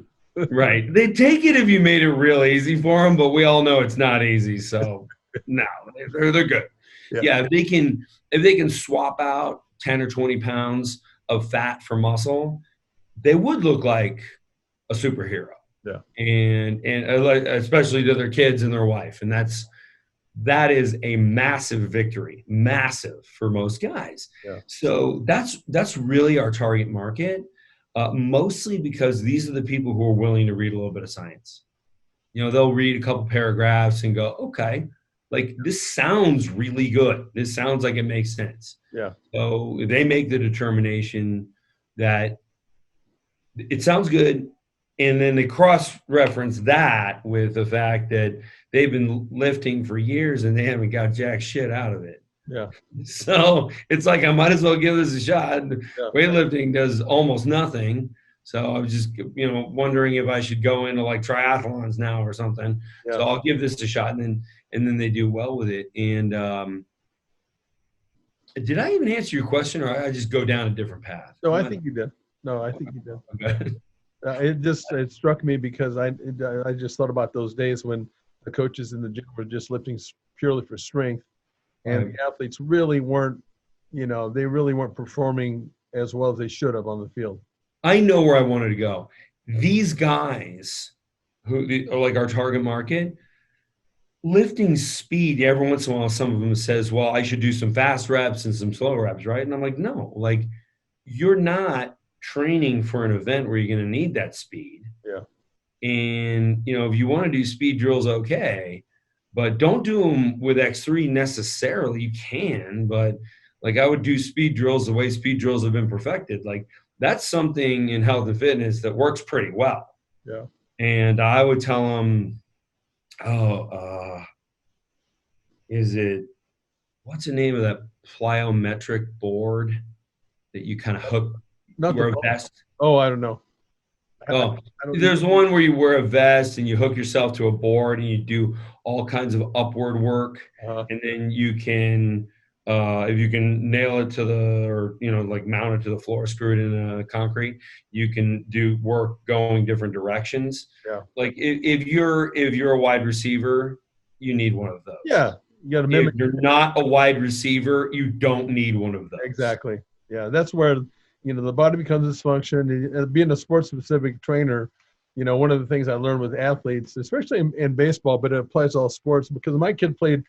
Speaker 2: Right. They take it if you made it real easy for them, but we all know it's not easy. So no, they're good. Yeah. If they can swap out 10 or 20 pounds of fat for muscle, they would look like a superhero.
Speaker 3: Yeah.
Speaker 2: And especially to their kids and their wife. And that is a massive victory, massive for most guys.
Speaker 3: Yeah.
Speaker 2: So that's really our target market. Mostly because these are the people who are willing to read a little bit of science. They'll read a couple paragraphs and go, okay, like this sounds really good. This sounds like it makes sense.
Speaker 3: Yeah.
Speaker 2: So they make the determination that it sounds good. And then they cross-reference that with the fact that they've been lifting for years and they haven't got jack shit out of it.
Speaker 3: Yeah.
Speaker 2: So it's like, I might as well give this a shot. Yeah. Weightlifting does almost nothing. So I was just, wondering if I should go into like triathlons now or something. Yeah. So I'll give this a shot, and then they do well with it. And did I even answer your question, or I just go down a different path?
Speaker 3: No, I think you did. Okay. It struck me because I just thought about those days when the coaches in the gym were just lifting purely for strength. And the athletes really weren't, they really weren't performing as well as they should have on the field.
Speaker 2: I know where I wanted to go. These guys who are like our target market, lifting speed, every once in a while, some of them says, well, I should do some fast reps and some slow reps, right? And I'm like, no, like you're not training for an event where you're going to need that speed.
Speaker 3: Yeah.
Speaker 2: And, if you want to do speed drills, okay. But don't do them with X3 necessarily. You can, but like I would do speed drills the way speed drills have been perfected. Like that's something in health and fitness that works pretty well.
Speaker 3: Yeah.
Speaker 2: And I would tell them, what's the name of that plyometric board that you kind of hook, wear a vest?
Speaker 3: Oh, I don't know.
Speaker 2: There's one where you wear a vest and you hook yourself to a board and you do all kinds of upward work. And then you can, if you can nail it to like mount it to the floor, screw it in concrete, you can do work going different directions.
Speaker 3: Yeah.
Speaker 2: Like if you're a wide receiver, you need one of those.
Speaker 3: Yeah. You got to mimic.
Speaker 2: If you're not a wide receiver, you don't need one of those.
Speaker 3: Exactly. Yeah. That's where, the body becomes dysfunction. And being a sports-specific trainer, one of the things I learned with athletes, especially in baseball, but it applies to all sports, because my kid played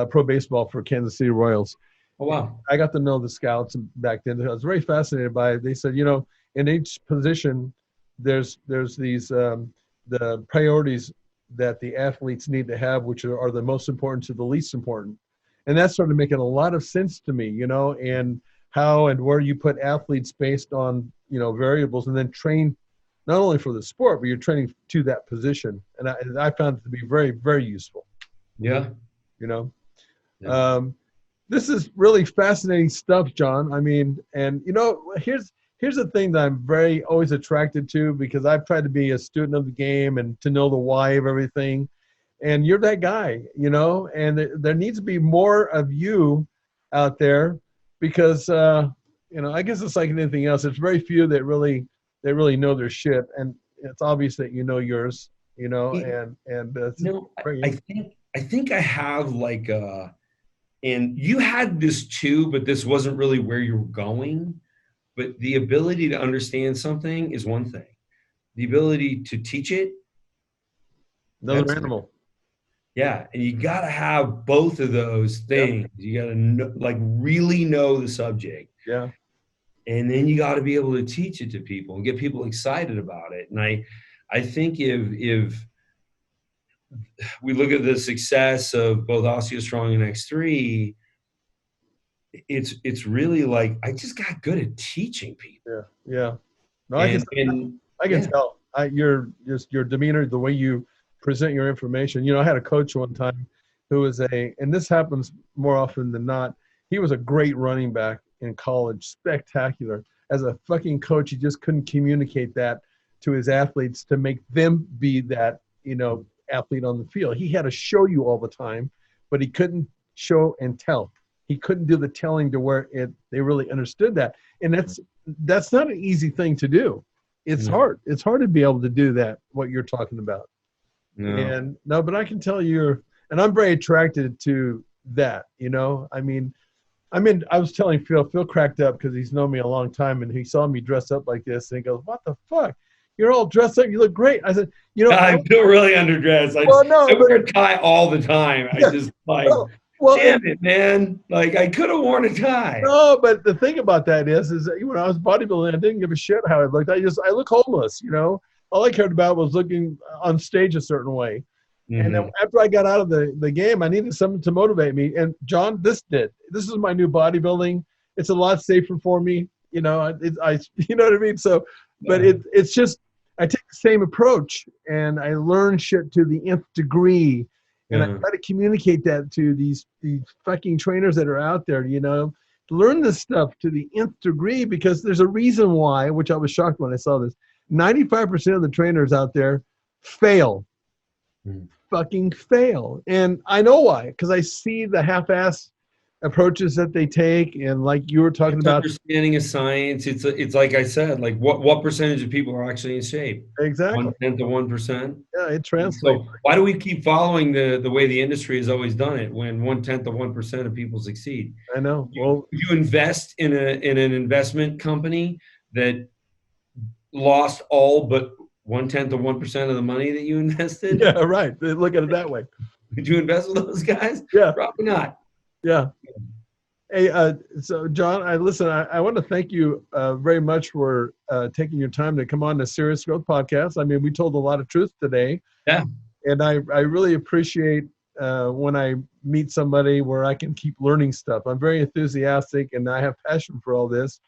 Speaker 3: pro baseball for Kansas City Royals.
Speaker 2: Oh, wow.
Speaker 3: I got to know the scouts back then. I was very fascinated by it. They said, in each position, there's these the priorities that the athletes need to have, which are the most important to the least important. And that started making a lot of sense to me, and how and where you put athletes based on, variables, and then train not only for the sport, but you're training to that position. And I found it to be very, very useful.
Speaker 2: Yeah.
Speaker 3: Yeah. This is really fascinating stuff, John. I mean, and here's the thing that I'm very always attracted to, because I've tried to be a student of the game and to know the why of everything. And you're that guy, you know, and there needs to be more of you out there because, you know, I guess it's like anything else. There's very few that really know their shit. And it's obvious that you know yours, you know,
Speaker 2: I think I have like and you had this too, but this wasn't really where you were going. But the ability to understand something is one thing. The ability to teach it,
Speaker 3: another animal.
Speaker 2: Yeah, and you got to have both of those things. Yep. You got to know, like really know the subject.
Speaker 3: Yeah.
Speaker 2: And then you got to be able to teach it to people and get people excited about it. And I think if we look at the success of both OsteoStrong and X3, it's really like I just got good at teaching people.
Speaker 3: Yeah. No, I can tell. Your demeanor, the way you present your information. You know, I had a coach one time who was and this happens more often than not. He was a great running back in college, spectacular. As a fucking coach, he just couldn't communicate that to his athletes to make them be that, you know, athlete on the field. He had to show you all the time, but he couldn't show and tell. He couldn't do the telling to where they really understood that. And that's not an easy thing to do. It's hard. It's hard to be able to do that, what you're talking about. No. But I can tell and I'm very attracted to that, you know. I was telling Phil cracked up because he's known me a long time and he saw me dressed up like this and he goes, "What the fuck? You're all dressed up. You look great." I said, "You know,
Speaker 2: I feel really underdressed. I wear a tie all the time. I just like, damn it, man. Like I could have worn a tie."
Speaker 3: No, but the thing about that is that when I was bodybuilding, I didn't give a shit how I looked. I look homeless, you know. All I cared about was looking on stage a certain way. Mm-hmm. And then after I got out of the game, I needed something to motivate me. And John, this is my new bodybuilding. It's a lot safer for me. You know, you know what I mean? So, but it's just, I take the same approach and I learn shit to the nth degree. And I try to communicate that to these fucking trainers that are out there, you know, learn this stuff to the nth degree because there's a reason why, which I was shocked when I saw this. 95% of the trainers out there fail, fucking fail. And I know why, because I see the half-ass approaches that they take. And like you were talking about,
Speaker 2: understanding of science, it's like I said, like what percentage of people are actually in shape?
Speaker 3: Exactly.
Speaker 2: 1/10 to 1%.
Speaker 3: Yeah, it translates.
Speaker 2: So why do we keep following the way the industry has always done it when 1/10 to 1% of people succeed?
Speaker 3: I know.
Speaker 2: You invest in an investment company that lost all but 1/10 of 1% of the money that you invested.
Speaker 3: Yeah, right. Look at it that way.
Speaker 2: Did you invest with those guys?
Speaker 3: Yeah,
Speaker 2: probably not.
Speaker 3: Yeah. Hey, so John, I want to thank you very much for taking your time to come on the Serious Growth Podcast. I mean, we told a lot of truth today.
Speaker 2: Yeah.
Speaker 3: And I really appreciate when I meet somebody where I can keep learning stuff. I'm very enthusiastic and I have passion for all this.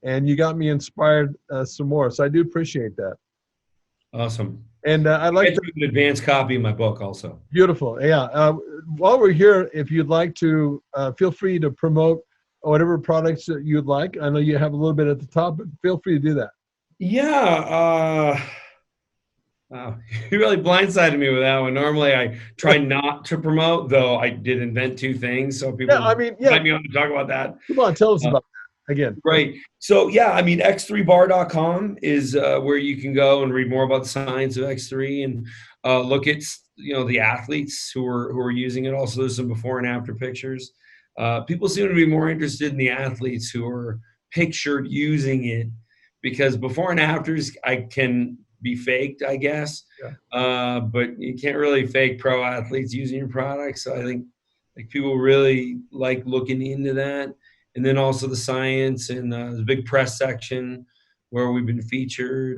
Speaker 3: And you got me inspired some more. So I do appreciate that.
Speaker 2: Awesome.
Speaker 3: And I'd like to
Speaker 2: an advanced copy of my book also.
Speaker 3: Beautiful. Yeah. While we're here, if you'd like to, feel free to promote whatever products that you'd like. I know you have a little bit at the top, but feel free to do that.
Speaker 2: Yeah. Wow. You really blindsided me with that one. Normally I try not to promote, though I did invent two things. So people might be on to talk about that.
Speaker 3: Come on, tell us about that. Again.
Speaker 2: Right. So, yeah, I mean, x3bar.com is where you can go and read more about the science of X3 and look at, you know, the athletes who are using it. Also, there's some before and after pictures. People seem to be more interested in the athletes who are pictured using it because before and afters can be faked, I guess. Yeah. But you can't really fake pro athletes using your products. So I think people really like looking into that. And then also the science and the big press section where we've been featured,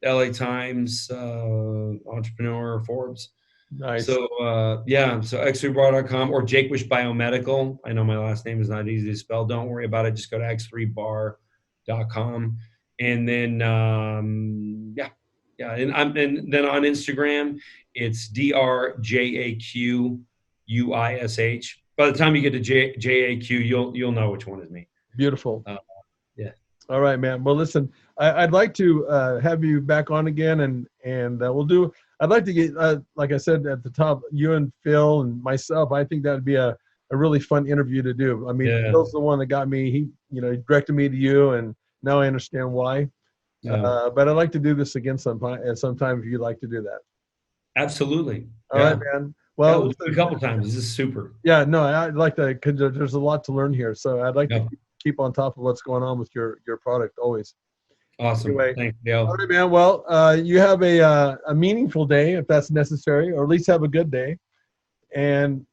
Speaker 2: LA Times, Entrepreneur, Forbes.
Speaker 3: Nice.
Speaker 2: So, so x3bar.com or Jaquish Biomedical. I know my last name is not easy to spell. Don't worry about it. Just go to x3bar.com. And then, and then on Instagram, it's DRJAQUISH. By the time you get to JAQ, you'll know which one is me.
Speaker 3: Beautiful.
Speaker 2: Yeah.
Speaker 3: All right, man. Well, listen, I'd like to have you back on again, and we'll do. I'd like to get, like I said at the top, you and Phil and myself. I think that would be a really fun interview to do. I mean, Phil's the one that got me. He, he directed me to you, and now I understand why. Yeah. But I'd like to do this again sometime if you'd like to do that.
Speaker 2: Absolutely.
Speaker 3: All right, man. Well,
Speaker 2: we'll do it a couple times. This is super.
Speaker 3: Yeah, no, I'd like to, because there's a lot to learn here. So I'd like to keep on top of what's going on with your product always.
Speaker 2: Awesome.
Speaker 3: Anyway,
Speaker 2: thanks, Dale.
Speaker 3: All right, man. Well, you have a meaningful day if that's necessary, or at least have a good day. And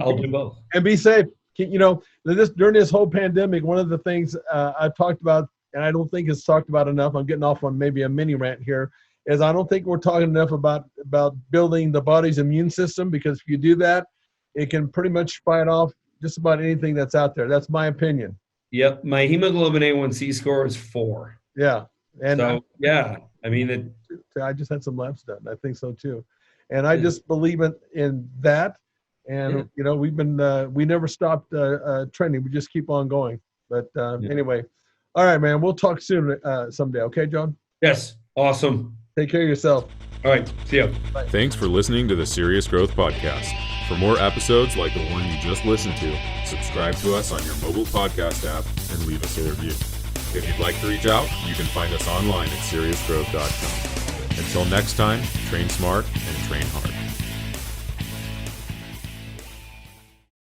Speaker 2: I'll do both.
Speaker 3: And be safe. During this whole pandemic, one of the things I've talked about, and I don't think it's talked about enough, I'm getting off on maybe a mini rant here, is I don't think we're talking enough about building the body's immune system, because if you do that, it can pretty much fight off just about anything that's out there. That's my opinion.
Speaker 2: Yep. My hemoglobin A1C score is 4.
Speaker 3: Yeah. And
Speaker 2: so, I mean,
Speaker 3: I just had some labs done. I think so too. And I just believe in that. And, we never stopped training. We just keep on going. But anyway, all right, man, we'll talk soon someday. Okay, John?
Speaker 2: Yes. Awesome.
Speaker 3: Take care of yourself.
Speaker 2: All right. See ya.
Speaker 1: Bye. Thanks for listening to the Serious Growth Podcast. For more episodes like the one you just listened to, subscribe to us on your mobile podcast app and leave us a review. If you'd like to reach out, you can find us online at seriousgrowth.com. Until next time, train smart and train hard.